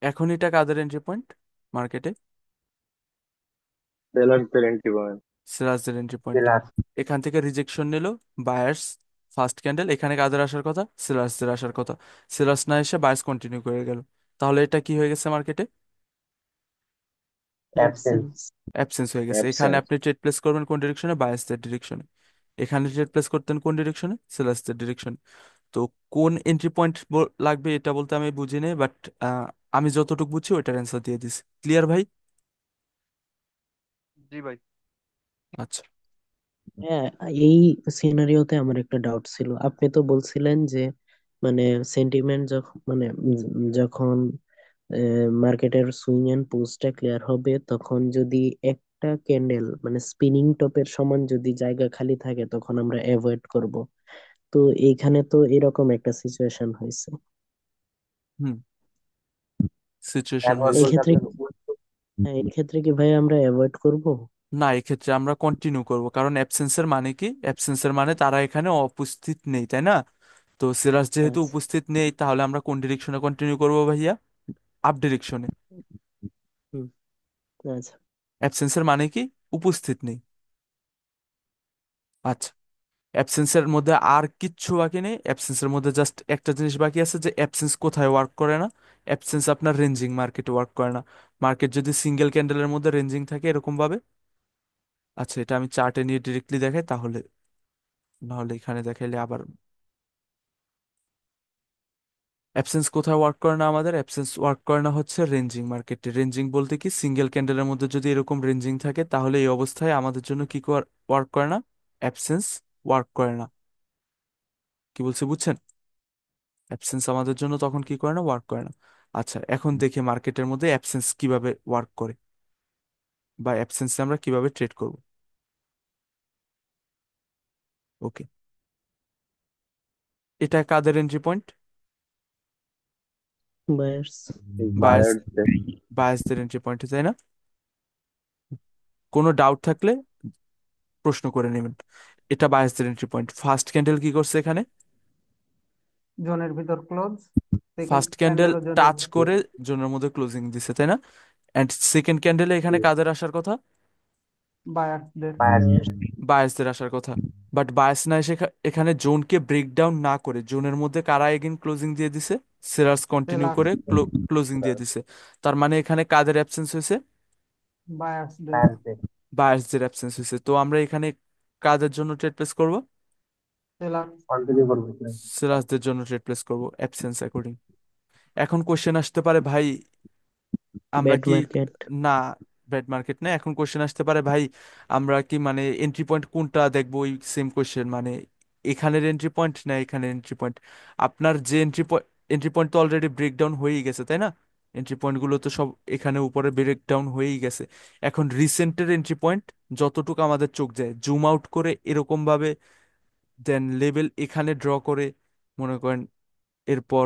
Speaker 1: এখন এটা কাদের এন্ট্রি পয়েন্ট মার্কেটে?
Speaker 7: সেলারদের এন্ট্রি পয়েন্ট।
Speaker 1: সেলার্সদের এন্ট্রি পয়েন্ট।
Speaker 7: সেলার।
Speaker 1: এখান থেকে রিজেকশন নিল বায়ার্স, ফার্স্ট ক্যান্ডেল, এখানে কাদের আসার কথা? সেলার্সদের আসার কথা। সেলার্স না এসে বায়ার্স কন্টিনিউ করে গেল, তাহলে এটা কি হয়ে গেছে মার্কেটে?
Speaker 7: অ্যাবসেন্ট।
Speaker 5: অ্যাবসেন্স।
Speaker 1: অ্যাবসেন্স হয়ে গেছে। এখানে
Speaker 7: অ্যাবসেন্ট।
Speaker 1: আপনি ট্রেড প্লেস করবেন কোন ডিরেকশনে? বায়ার্সদের ডিরেকশনে। এখানে ট্রেড প্লেস করতেন কোন ডিরেকশনে? সেলার্সদের ডিরেকশনে। তো কোন এন্ট্রি পয়েন্ট লাগবে এটা বলতে আমি বুঝি নেই, বাট আমি যতটুকু বুঝছি ওইটার অ্যান্সার দিয়ে দিছি। ক্লিয়ার ভাই?
Speaker 10: জি ভাই।
Speaker 1: আচ্ছা।
Speaker 5: হ্যাঁ, এই সিনারিওতে আমার একটা ডাউট ছিল। আপনি তো বলছিলেন যে মানে সেন্টিমেন্ট যখন মানে যখন মার্কেটের সুইং এন্ড পোস্টটা ক্লিয়ার হবে, তখন যদি একটা ক্যান্ডেল মানে স্পিনিং টপের সমান যদি জায়গা খালি থাকে তখন আমরা অ্যাভয়েড করব। তো এইখানে তো এরকম একটা সিচুয়েশন হয়েছে।
Speaker 1: হুম, সিচুয়েশন
Speaker 7: ব্যবহার
Speaker 5: এই
Speaker 1: হয়েছে।
Speaker 7: বলতে
Speaker 5: ক্ষেত্রে
Speaker 7: আপনার
Speaker 5: হ্যাঁ, এই ক্ষেত্রে কি ভাই আমরা অ্যাভয়েড করব?
Speaker 1: না, এক্ষেত্রে আমরা কন্টিনিউ করব, কারণ অ্যাবসেন্সের মানে কি? অ্যাবসেন্সের মানে তারা এখানে উপস্থিত নেই, তাই না? তো সিরাজ যেহেতু
Speaker 5: আচ্ছা।
Speaker 1: উপস্থিত নেই, তাহলে আমরা কোন ডিরেকশনে কন্টিনিউ করব ভাইয়া? আপ ডিরেকশনে।
Speaker 5: হুম। আচ্ছা।
Speaker 1: অ্যাবসেন্সের মানে কি? উপস্থিত নেই। আচ্ছা, অ্যাবসেন্সের মধ্যে আর কিচ্ছু বাকি নেই। অ্যাবসেন্সের মধ্যে জাস্ট একটা জিনিস বাকি আছে, যে অ্যাবসেন্স কোথায় ওয়ার্ক করে না? অ্যাবসেন্স আপনার রেঞ্জিং মার্কেটে ওয়ার্ক করে না। মার্কেট যদি সিঙ্গেল ক্যান্ডেলের মধ্যে রেঞ্জিং থাকে এরকম ভাবে, আচ্ছা এটা আমি চার্টে নিয়ে ডিরেক্টলি দেখাই তাহলে, নাহলে এখানে দেখাইলে আবার। অ্যাবসেন্স কোথায় ওয়ার্ক করে না? আমাদের অ্যাবসেন্স ওয়ার্ক করে না হচ্ছে রেঞ্জিং মার্কেটে। রেঞ্জিং বলতে কি? সিঙ্গেল ক্যান্ডেলের মধ্যে যদি এরকম রেঞ্জিং থাকে, তাহলে এই অবস্থায় আমাদের জন্য কি ওয়ার্ক করে না? অ্যাবসেন্স ওয়ার্ক করে না। কি বলছি বুঝছেন? অ্যাবসেন্স আমাদের জন্য তখন কি করে না? ওয়ার্ক করে না। আচ্ছা, এখন দেখি মার্কেটের মধ্যে অ্যাবসেন্স কিভাবে ওয়ার্ক করে, বা অ্যাবসেন্সে আমরা কিভাবে ট্রেড করব। ওকে, এটা কাদের এন্ট্রি পয়েন্ট?
Speaker 5: বায়ার্স।
Speaker 1: বায়ার্স,
Speaker 7: বায়ারদের।
Speaker 1: বায়ার্সদের এন্ট্রি পয়েন্ট, তাই না? কোনো ডাউট থাকলে প্রশ্ন করে নেবেন। এটা বায়ার্সদের এন্ট্রি পয়েন্ট। ফার্স্ট ক্যান্ডেল কি করছে এখানে?
Speaker 3: জোনের ভিতর ক্লোজ, সেকেন্ড
Speaker 1: ফার্স্ট ক্যান্ডেল
Speaker 3: ক্যান্ডেলও জোনের
Speaker 1: টাচ করে জোনের মধ্যে ক্লোজিং দিছে, তাই না? এন্ড সেকেন্ড ক্যান্ডেলে এখানে কাদের আসার কথা?
Speaker 3: বায়ার্সদের।
Speaker 7: বায়ারদের।
Speaker 1: বায়ার্সদের আসার কথা। বাট বায়ার্স না এসে এখানে জোনকে ব্রেকডাউন না করে জোনের মধ্যে কারা এগেন ক্লোজিং দিয়ে দিছে? Sellers continue
Speaker 3: seller.
Speaker 1: করে ক্লোজিং দিয়ে দিছে। তার মানে এখানে কাদের অ্যাবসেন্স হয়েছে?
Speaker 3: বায়ার্সদের।
Speaker 7: বায়ারদের।
Speaker 1: বায়ার্সদের অ্যাবসেন্স হয়েছে। তো আমরা এখানে কাদের জন্য ট্রেড প্লেস করব?
Speaker 3: সেলার।
Speaker 9: কন্টিনিউ করবো।
Speaker 1: সেলার্সদের জন্য ট্রেড প্লেস করব অ্যাবসেন্স অ্যাকর্ডিং। এখন কোশ্চেন আসতে পারে ভাই, আমরা
Speaker 5: ব্যাড
Speaker 1: কি,
Speaker 5: মার্কেট।
Speaker 1: না ব্যাড মার্কেট না, এখন কোশ্চেন আসতে পারে ভাই আমরা কি মানে এন্ট্রি পয়েন্ট কোনটা দেখবো, ওই সেম কোশ্চেন মানে এখানের এন্ট্রি পয়েন্ট না এখানের এন্ট্রি পয়েন্ট। আপনার যে এন্ট্রি পয়েন্ট তো অলরেডি ব্রেকডাউন হয়েই গেছে তাই না? এন্ট্রি পয়েন্টগুলো তো সব এখানে উপরে ব্রেকডাউন হয়েই গেছে। এখন রিসেন্টের এন্ট্রি পয়েন্ট যতটুকু আমাদের চোখ যায় জুম আউট করে এরকম ভাবে দেন লেভেল এখানে ড্র করে, মনে করেন এরপর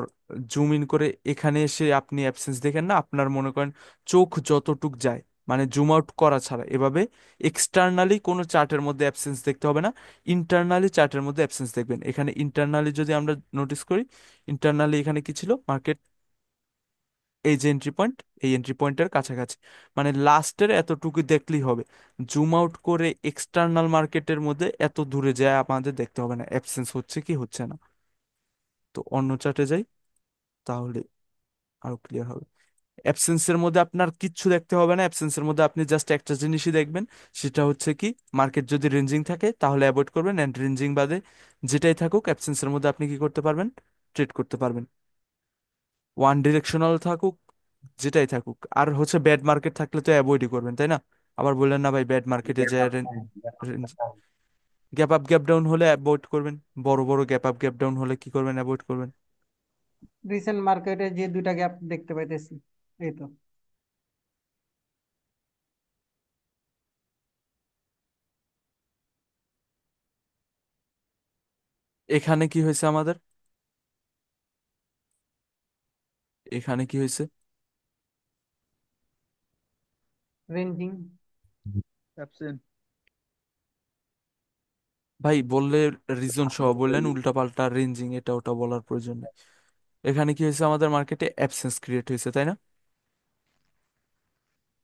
Speaker 1: জুম ইন করে এখানে এসে আপনি অ্যাবসেন্স দেখেন না, আপনার মনে করেন চোখ যতটুক যায়, মানে জুম আউট করা ছাড়া এভাবে এক্সটার্নালি কোনো চার্টের মধ্যে অ্যাবসেন্স দেখতে হবে না, ইন্টারনালি চার্টের মধ্যে অ্যাবসেন্স দেখবেন। এখানে ইন্টারনালি যদি আমরা নোটিস করি, ইন্টারনালি এখানে কি ছিল মার্কেট, এই যে এন্ট্রি পয়েন্ট, এই এন্ট্রি পয়েন্টের কাছাকাছি, মানে লাস্টের এতটুকু দেখলেই হবে। জুম আউট করে এক্সটার্নাল মার্কেটের মধ্যে এত দূরে যায় আমাদের দেখতে হবে না অ্যাবসেন্স হচ্ছে কি হচ্ছে না। তো অন্য চার্টে যাই, তাহলে আরো ক্লিয়ার হবে। অ্যাবসেন্সের মধ্যে আপনার কিচ্ছু দেখতে হবে না, অ্যাবসেন্সের মধ্যে আপনি জাস্ট একটা জিনিসই দেখবেন, সেটা হচ্ছে কি মার্কেট যদি রেঞ্জিং থাকে তাহলে অ্যাভয়েড করবেন, অ্যান্ড রেঞ্জিং বাদে যেটাই থাকুক অ্যাবসেন্সের মধ্যে আপনি কি করতে পারবেন, ট্রেড করতে পারবেন। ওয়ান ডিরেকশনাল থাকুক যেটাই থাকুক, আর হচ্ছে ব্যাড মার্কেট থাকলে তো অ্যাভয়েডই করবেন তাই না? আবার বললেন না ভাই ব্যাড মার্কেটে যায় range, gap up gap down হলে অ্যাভয়েড করবেন, বড় বড় গ্যাপ আপ গ্যাপ ডাউন হলে কি করবেন, অ্যাভয়েড করবেন।
Speaker 3: রিসেন্ট মার্কেটে যে দুইটা গ্যাপ দেখতে পাইতেছি, এই তো।
Speaker 1: এখানে কি হয়েছে আমাদের, এখানে কি হয়েছে?
Speaker 3: রেঞ্জিং।
Speaker 10: অ্যাবসেন্ট।
Speaker 1: ভাই বললে রিজন সহ বললেন, উল্টাপাল্টা রেঞ্জিং এটা ওটা বলার প্রয়োজন নেই। এখানে কি হয়েছে আমাদের মার্কেটে অ্যাবসেন্স ক্রিয়েট হয়েছে তাই না?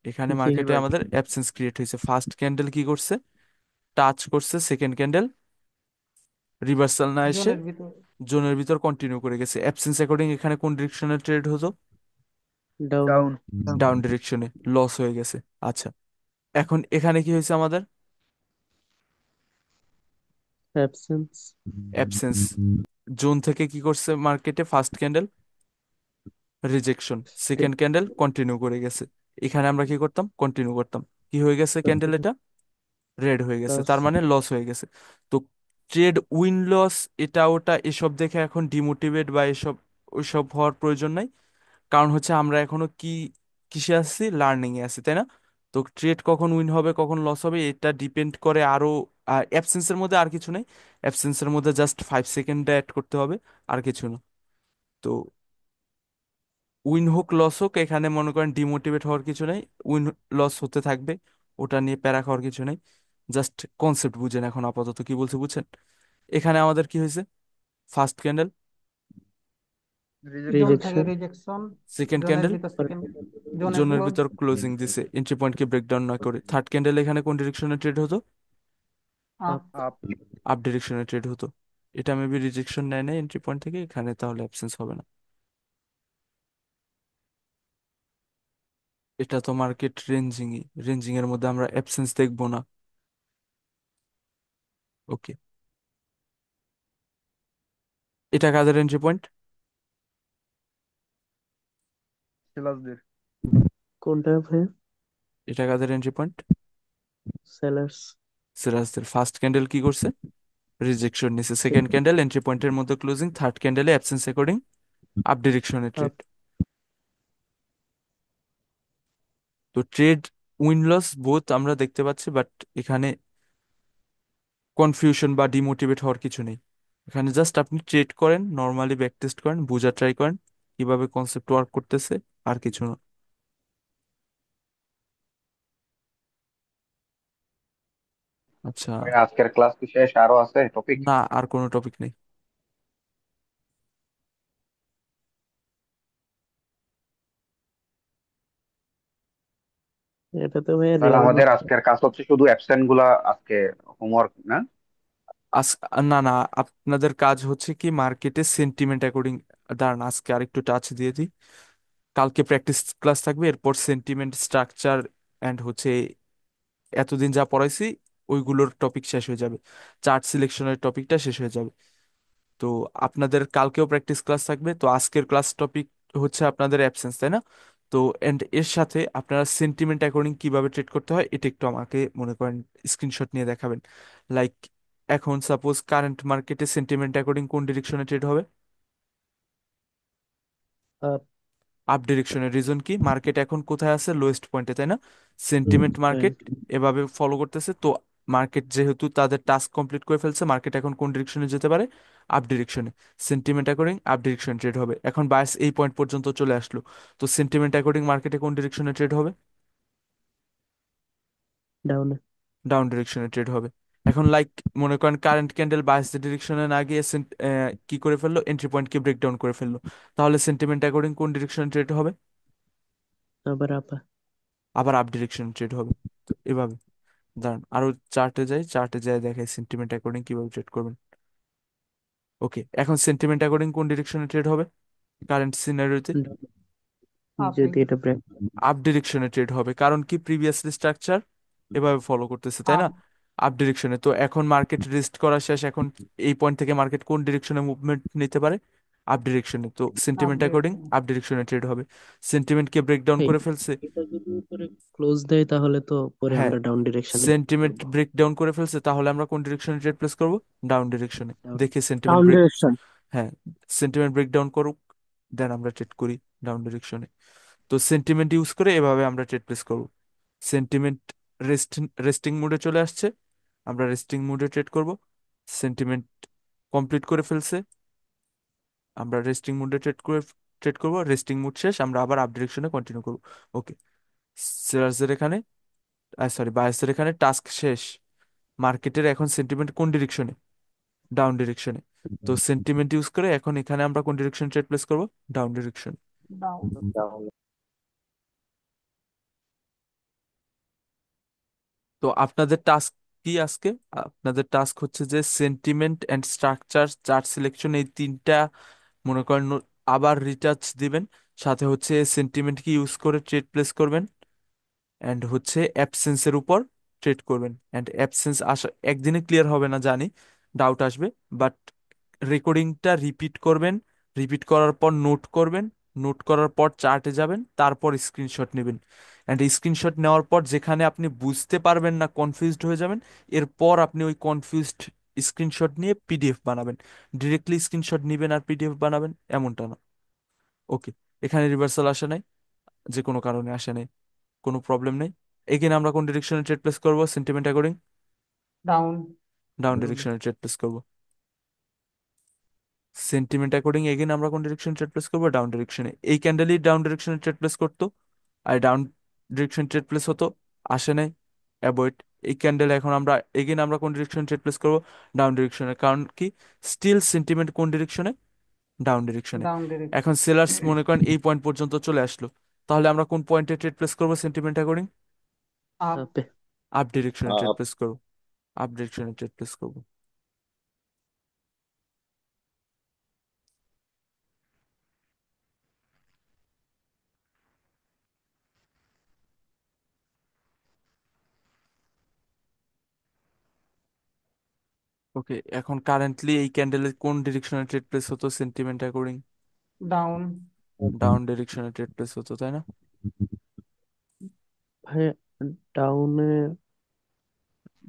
Speaker 1: এখানে
Speaker 5: জি
Speaker 1: মার্কেটে
Speaker 5: ভাই।
Speaker 1: আমাদের অ্যাবসেন্স ক্রিয়েট হয়েছে, ফার্স্ট ক্যান্ডেল কি করছে, টাচ করছে, সেকেন্ড ক্যান্ডেল রিভার্সাল না এসে
Speaker 3: জোনের ভিতর।
Speaker 1: জোনের ভিতর কন্টিনিউ করে গেছে। অ্যাবসেন্স অ্যাকর্ডিং এখানে কোন ডিরেকশনে ট্রেড হতো?
Speaker 5: ডাউন।
Speaker 10: ডাউন।
Speaker 1: ডাউন ডিরেকশনে, লস হয়ে গেছে। আচ্ছা, এখন এখানে কি হয়েছে আমাদের,
Speaker 5: অ্যাবসেন্স।
Speaker 1: অ্যাবসেন্স। জোন থেকে কি করছে মার্কেটে, first candle rejection, second candle continue করে গেছে। এখানে আমরা কি করতাম, কন্টিনিউ করতাম, কি হয়ে গেছে ক্যান্ডেল এটা, রেড হয়ে গেছে,
Speaker 5: লস।
Speaker 1: তার মানে লস হয়ে গেছে। তো ট্রেড উইন লস এটা ওটা এসব দেখে এখন ডিমোটিভেট বা এসব ওইসব হওয়ার প্রয়োজন নাই। কারণ হচ্ছে আমরা এখনো কি কিসে আছি, লার্নিং এ আছি তাই না? তো ট্রেড কখন উইন হবে কখন লস হবে এটা ডিপেন্ড করে আরো অ্যাবসেন্সের মধ্যে আর কিছু নেই, অ্যাবসেন্সের মধ্যে জাস্ট 5 সেকেন্ড অ্যাড করতে হবে, আর কিছু না। তো উইন হোক লস হোক এখানে মনে করেন ডিমোটিভেট হওয়ার কিছু নেই, উইন লস হতে থাকবে, ওটা নিয়ে প্যারা খাওয়ার কিছু নেই। জাস্ট কনসেপ্ট বুঝেন এখন আপাতত কি বলছে বুঝছেন। এখানে আমাদের কি হয়েছে, ফার্স্ট ক্যান্ডেল,
Speaker 3: জোন
Speaker 10: রিজেকশন।
Speaker 3: থেকে
Speaker 5: রিজেকশন।
Speaker 3: রিজেকশন।
Speaker 1: সেকেন্ড
Speaker 3: জোনের
Speaker 1: ক্যান্ডেল
Speaker 3: ভিতর সেকেন্ড। জোনে
Speaker 1: জোনের
Speaker 3: ক্লোজ।
Speaker 1: ভিতর ক্লোজিং দিছে এন্ট্রি পয়েন্টকে ব্রেকডাউন না করে। থার্ড ক্যান্ডেল এখানে কোন ডিরেকশনে ট্রেড হতো,
Speaker 3: আপ।
Speaker 5: আপ।
Speaker 10: আপ।
Speaker 1: আপ ডিরেকশনে ট্রেড হতো। এটা মেবি রিজেকশন নেয় না এন্ট্রি পয়েন্ট থেকে, এখানে তাহলে অ্যাবসেন্স হবে না। এটা তো মার্কেট রেঞ্জিংই, রেঞ্জিং এর মধ্যে আমরা অ্যাবসেন্স দেখবো না। ওকে, এটা কাদের এন্ট্রি পয়েন্ট,
Speaker 10: সেলার্সদের।
Speaker 5: কোনটা ভাই?
Speaker 1: এটা কাদের এন্ট্রি পয়েন্ট,
Speaker 5: সেলার্স।
Speaker 1: সিরাজদের। ফার্স্ট ক্যান্ডেল কি করছে, রিজেকশন নিছে, সেকেন্ড ক্যান্ডেল এন্ট্রি পয়েন্টের মধ্যে ক্লোজিং, থার্ড ক্যান্ডেলে অ্যাবসেন্স অ্যাকর্ডিং আপ ডিরেকশনে
Speaker 5: আপ।
Speaker 1: ট্রেড। তো ট্রেড উইন লস বোথ আমরা দেখতে পাচ্ছি, বাট এখানে কনফিউশন বা ডিমোটিভেট হওয়ার কিছু নেই। এখানে জাস্ট আপনি ট্রেড করেন, নর্মালি ব্যাক টেস্ট করেন, বোঝার ট্রাই করেন কিভাবে কনসেপ্ট ওয়ার্ক করতেছে, আর কিছু না। আচ্ছা,
Speaker 11: ভাই আজকের ক্লাস কি শেষ, আরো আছে টপিক?
Speaker 1: না আর কোনো টপিক নেই।
Speaker 5: এটা তো ভাইয়া
Speaker 11: তাহলে
Speaker 5: রিয়েল
Speaker 11: আমাদের
Speaker 5: মার্কেট।
Speaker 11: আজকের কাজ হচ্ছে শুধু অ্যাবসেন্ট গুলা আজকে হোমওয়ার্ক না?
Speaker 1: আজ, না না, আপনাদের কাজ হচ্ছে কি মার্কেটের সেন্টিমেন্ট অ্যাকর্ডিং, দাঁড়ান আজকে আরেকটু টাচ দিয়ে দিই। কালকে প্র্যাকটিস ক্লাস থাকবে, এরপর সেন্টিমেন্ট স্ট্রাকচার অ্যান্ড হচ্ছে এতদিন যা পড়াইছি ওইগুলোর টপিক শেষ হয়ে যাবে, চার্ট সিলেকশনের টপিকটা শেষ হয়ে যাবে। তো আপনাদের কালকেও প্র্যাকটিস ক্লাস থাকবে, তো আজকের ক্লাস টপিক হচ্ছে আপনাদের অ্যাবসেন্স, তাই না? তো এন্ড এর সাথে আপনারা সেন্টিমেন্ট অ্যাকর্ডিং কিভাবে ট্রেড করতে হয় এটা একটু আমাকে মনে করেন স্ক্রিনশট নিয়ে দেখাবেন। লাইক এখন সাপোজ কারেন্ট মার্কেটে সেন্টিমেন্ট অ্যাকর্ডিং কোন ডিরেকশনে ট্রেড হবে?
Speaker 5: আপ।
Speaker 1: আপ ডিরেকশনের রিজন কি? মার্কেট এখন কোথায় আছে? লোয়েস্ট পয়েন্টে, তাই না? Sentiment market
Speaker 5: right.
Speaker 1: এভাবে ফলো করতেছে, তো মার্কেট যেহেতু তাদের টাস্ক কমপ্লিট করে ফেলছে, মার্কেট এখন কোন ডিরেকশনে যেতে পারে? আপ ডিরেকশনে। Sentiment according up direction trade হবে। এখন বায়াস এই পয়েন্ট পর্যন্ত চলে আসলো, তো সেন্টিমেন্ট অ্যাকর্ডিং মার্কেটে কোন ডিরেকশনে ট্রেড হবে?
Speaker 5: ডাউনে।
Speaker 1: ডাউন ডিরেকশনে ট্রেড হবে। এখন লাইক মনে করেন কারেন্ট ক্যান্ডেল বায়াস ডিরেকশনে না গিয়ে কি করে ফেললো? এন্ট্রি পয়েন্টকে ব্রেকডাউন করে ফেললো, তাহলে সেন্টিমেন্ট অ্যাকর্ডিং কোন ডিরেকশনে ট্রেড হবে?
Speaker 5: আবার আপা।
Speaker 1: আবার আপ ডিরেকশন ট্রেড হবে। তো এভাবে দাঁড়ান আরো চার্টে যাই, চার্টে যাই দেখাই সেন্টিমেন্ট অ্যাকর্ডিং কিভাবে ট্রেড করবেন। ওকে, এখন সেন্টিমেন্ট অ্যাকর্ডিং কোন ডিরেকশনে ট্রেড হবে কারেন্ট সিনারিওতে?
Speaker 3: আপে।
Speaker 5: যদি এটা ব্রেক।
Speaker 1: আপ ডিরেকশনে ট্রেড হবে, কারণ কি প্রিভিয়াসলি স্ট্রাকচার এভাবে ফলো করতেছে, তাই
Speaker 3: আপ।
Speaker 1: না? আপ ডিরেকশনে। তো এখন মার্কেট রেস্ট করা শেষ, এখন এই পয়েন্ট থেকে মার্কেট কোন ডিরেকশনে মুভমেন্ট নিতে পারে? আপ ডিরেকশনে। তো
Speaker 3: up
Speaker 1: sentiment according
Speaker 3: direction.
Speaker 1: Up ডিরেকশনে ট্রেড হবে। সেন্টিমেন্টকে ব্রেকডাউন
Speaker 5: এই
Speaker 1: করে ফেলছে।
Speaker 5: এটা যদি উপরে ক্লোজ দেয় তাহলে তো পরে
Speaker 1: হ্যাঁ,
Speaker 5: আমরা ডাউন ডিরেকশনে
Speaker 1: সেন্টিমেন্ট
Speaker 5: করবো।
Speaker 1: ব্রেকডাউন করে ফেলছে, তাহলে আমরা কোন ডিরেকশনে ট্রেড প্লেস করব? ডাউন ডিরেকশনে।
Speaker 5: ডাউন।
Speaker 1: দেখি সেন্টিমেন্ট
Speaker 4: ডাউন
Speaker 1: ব্রেক,
Speaker 4: ডিরেকশন।
Speaker 1: হ্যাঁ, সেন্টিমেন্ট ব্রেকডাউন করুক, দেন আমরা ট্রেড করি ডাউন ডিরেকশনে। তো সেন্টিমেন্ট ইউজ করে এভাবে আমরা ট্রেড প্লেস করব। সেন্টিমেন্ট রেস্টিং মোডে চলে আসছে, আমরা রেস্টিং মোডে ট্রেড করব। সেন্টিমেন্ট কমপ্লিট করে ফেলছে, আমরা রেস্টিং মোডে ট্রেড করব। রেস্টিং মোড শেষ, আমরা আবার আপ ডিরেকশনে কন্টিনিউ করব। ওকে, সেলার্সের এখানে, সরি বায়ার্সের এখানে টাস্ক শেষ। মার্কেটের এখন সেন্টিমেন্ট কোন ডিরেকশনে? ডাউন ডিরেকশনে। তো সেন্টিমেন্ট ইউজ করে এখন এখানে আমরা কোন ডিরেকশন ট্রেড প্লেস করব? Down direction.
Speaker 3: ডাউন।
Speaker 1: তো আপনাদের টাস্ক কি আজকে? আপনাদের টাস্ক হচ্ছে যে sentiment and structure, chart selection, এই তিনটা মনে করেন আবার রিটাচ দিবেন। সাথে হচ্ছে সেন্টিমেন্ট কি ইউজ করে ট্রেড প্লেস করবেন, অ্যান্ড হচ্ছে অ্যাবসেন্সের উপর ট্রেড করবেন। অ্যান্ড অ্যাবসেন্স আসা একদিনে ক্লিয়ার হবে না জানি, ডাউট আসবে, বাট রেকর্ডিংটা রিপিট করবেন। রিপিট করার পর নোট করবেন, নোট করার পর চার্টে যাবেন, তারপর স্ক্রিনশট নেবেন। অ্যান্ড স্ক্রিনশট নেওয়ার পর যেখানে আপনি বুঝতে পারবেন না, কনফিউজড হয়ে যাবেন, এরপর আপনি ওই কনফিউজড স্ক্রিনশট নিয়ে পিডিএফ বানাবেন। ডিরেক্টলি স্ক্রিনশট নেবেন আর পিডিএফ বানাবেন এমনটা না। ওকে, এখানে রিভার্সাল আসে নাই, যে কোনো কারণে আসে নাই, কোনো প্রবলেম নেই। এখানে আমরা কোন ডিরেকশনে ট্রেড প্লেস করবো? Sentiment according
Speaker 3: down.
Speaker 1: ডাউন ডিরেকশনে ট্রেড প্লেস করবো। সেন্টিমেন্ট অ্যাকর্ডিং এগেন আমরা কোন ডিরেকশনে ট্রেড প্লেস করবো? ডাউন ডিরেকশনে। এই ক্যান্ডেলই ডাউন ডিরেকশনে ট্রেড প্লেস করতো, আর ডাউন ডিরেকশন ট্রেড প্লেস হতো, আসে নাই, অ্যাভয়েড। এই ক্যান্ডেল এখন আমরা এগেন আমরা কোন ডিরেকশনে ট্রেড প্লেস করবো? ডাউন ডিরেকশনে। কারণ কি স্টিল সেন্টিমেন্ট কোন ডিরেকশনে? ডাউন ডিরেকশনে।
Speaker 3: Down direction.
Speaker 1: এখন সেলার্স মনে করেন এই পয়েন্ট পর্যন্ত চলে আসলো, তাহলে আমরা কোন পয়েন্টে ট্রেড প্লেস করবো সেন্টিমেন্ট অ্যাকর্ডিং?
Speaker 3: আপ।
Speaker 5: আপে।
Speaker 1: আপ ডিরেকশনে ট্রেড
Speaker 11: আহ,
Speaker 1: প্লেস করবো। আপ ডিরেকশনে ট্রেড প্লেস করবো। ওকে, এখন কারেন্টলি এই ক্যান্ডেলের কোন ডিরেকশনে ট্রেড প্লেস হতো সেন্টিমেন্ট অ্যাকর্ডিং?
Speaker 3: ডাউন।
Speaker 1: ডাউন ডিরেকশনে ট্রেড প্লেস হতো, তাই না?
Speaker 5: ভাই ডাউনে।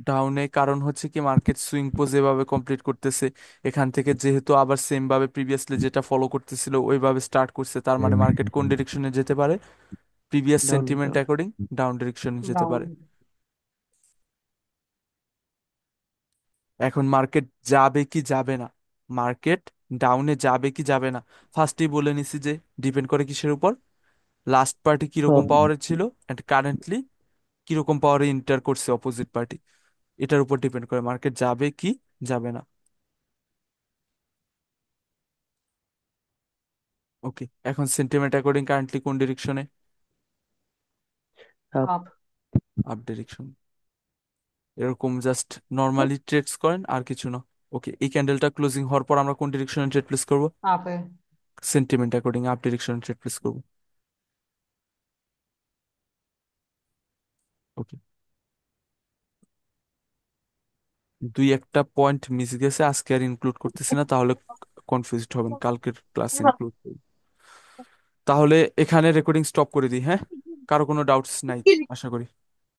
Speaker 1: ডাউনে কারণ হচ্ছে কি মার্কেট সুইং পোজ এভাবে কমপ্লিট করতেছে, এখান থেকে যেহেতু আবার সেম ভাবে প্রিভিয়াসলি যেটা ফলো করতেছিল ওইভাবে স্টার্ট করছে, তার মানে মার্কেট কোন ডিরেকশনে যেতে পারে previous
Speaker 5: down
Speaker 1: sentiment
Speaker 5: down.
Speaker 1: According? Down ডিরেকশনে যেতে
Speaker 3: ডাউন।
Speaker 1: পারে। এখন মার্কেট যাবে কি যাবে না, মার্কেট ডাউনে যাবে কি যাবে না, ফার্স্টেই বলে নিছি যে ডিপেন্ড করে কিসের উপর? লাস্ট পার্টি কিরকম
Speaker 5: সব।
Speaker 1: পাওয়ারে ছিল, এন্ড কারেন্টলি কিরকম পাওয়ারে ইন্টার করছে অপোজিট পার্টি, এটার উপর ডিপেন্ড করে মার্কেট যাবে কি যাবে না। ওকে, এখন সেন্টিমেন্ট অ্যাকর্ডিং কারেন্টলি কোন ডিরেকশনে?
Speaker 5: আপ।
Speaker 3: আপ।
Speaker 1: Up direction. এরকম জাস্ট নর্মালি ট্রেডস করেন আর কিছু না। ওকে, এই ক্যান্ডেলটা ক্লোজিং হওয়ার পর আমরা কোন ডিরেকশনে ট্রেড প্লেস করব?
Speaker 3: আপে।
Speaker 1: সেন্টিমেন্ট অ্যাকর্ডিং আপ ডিরেকশনে ট্রেড প্লেস করব। ওকে, দুই একটা পয়েন্ট মিস গেছে, আজকে আর ইনক্লুড করতেছি না, তাহলে কনফিউজড হবেন, কালকের ক্লাস ইনক্লুড। তাহলে এখানে রেকর্ডিং স্টপ করে দিই, হ্যাঁ? কারো কোনো ডাউটস নাই আশা করি।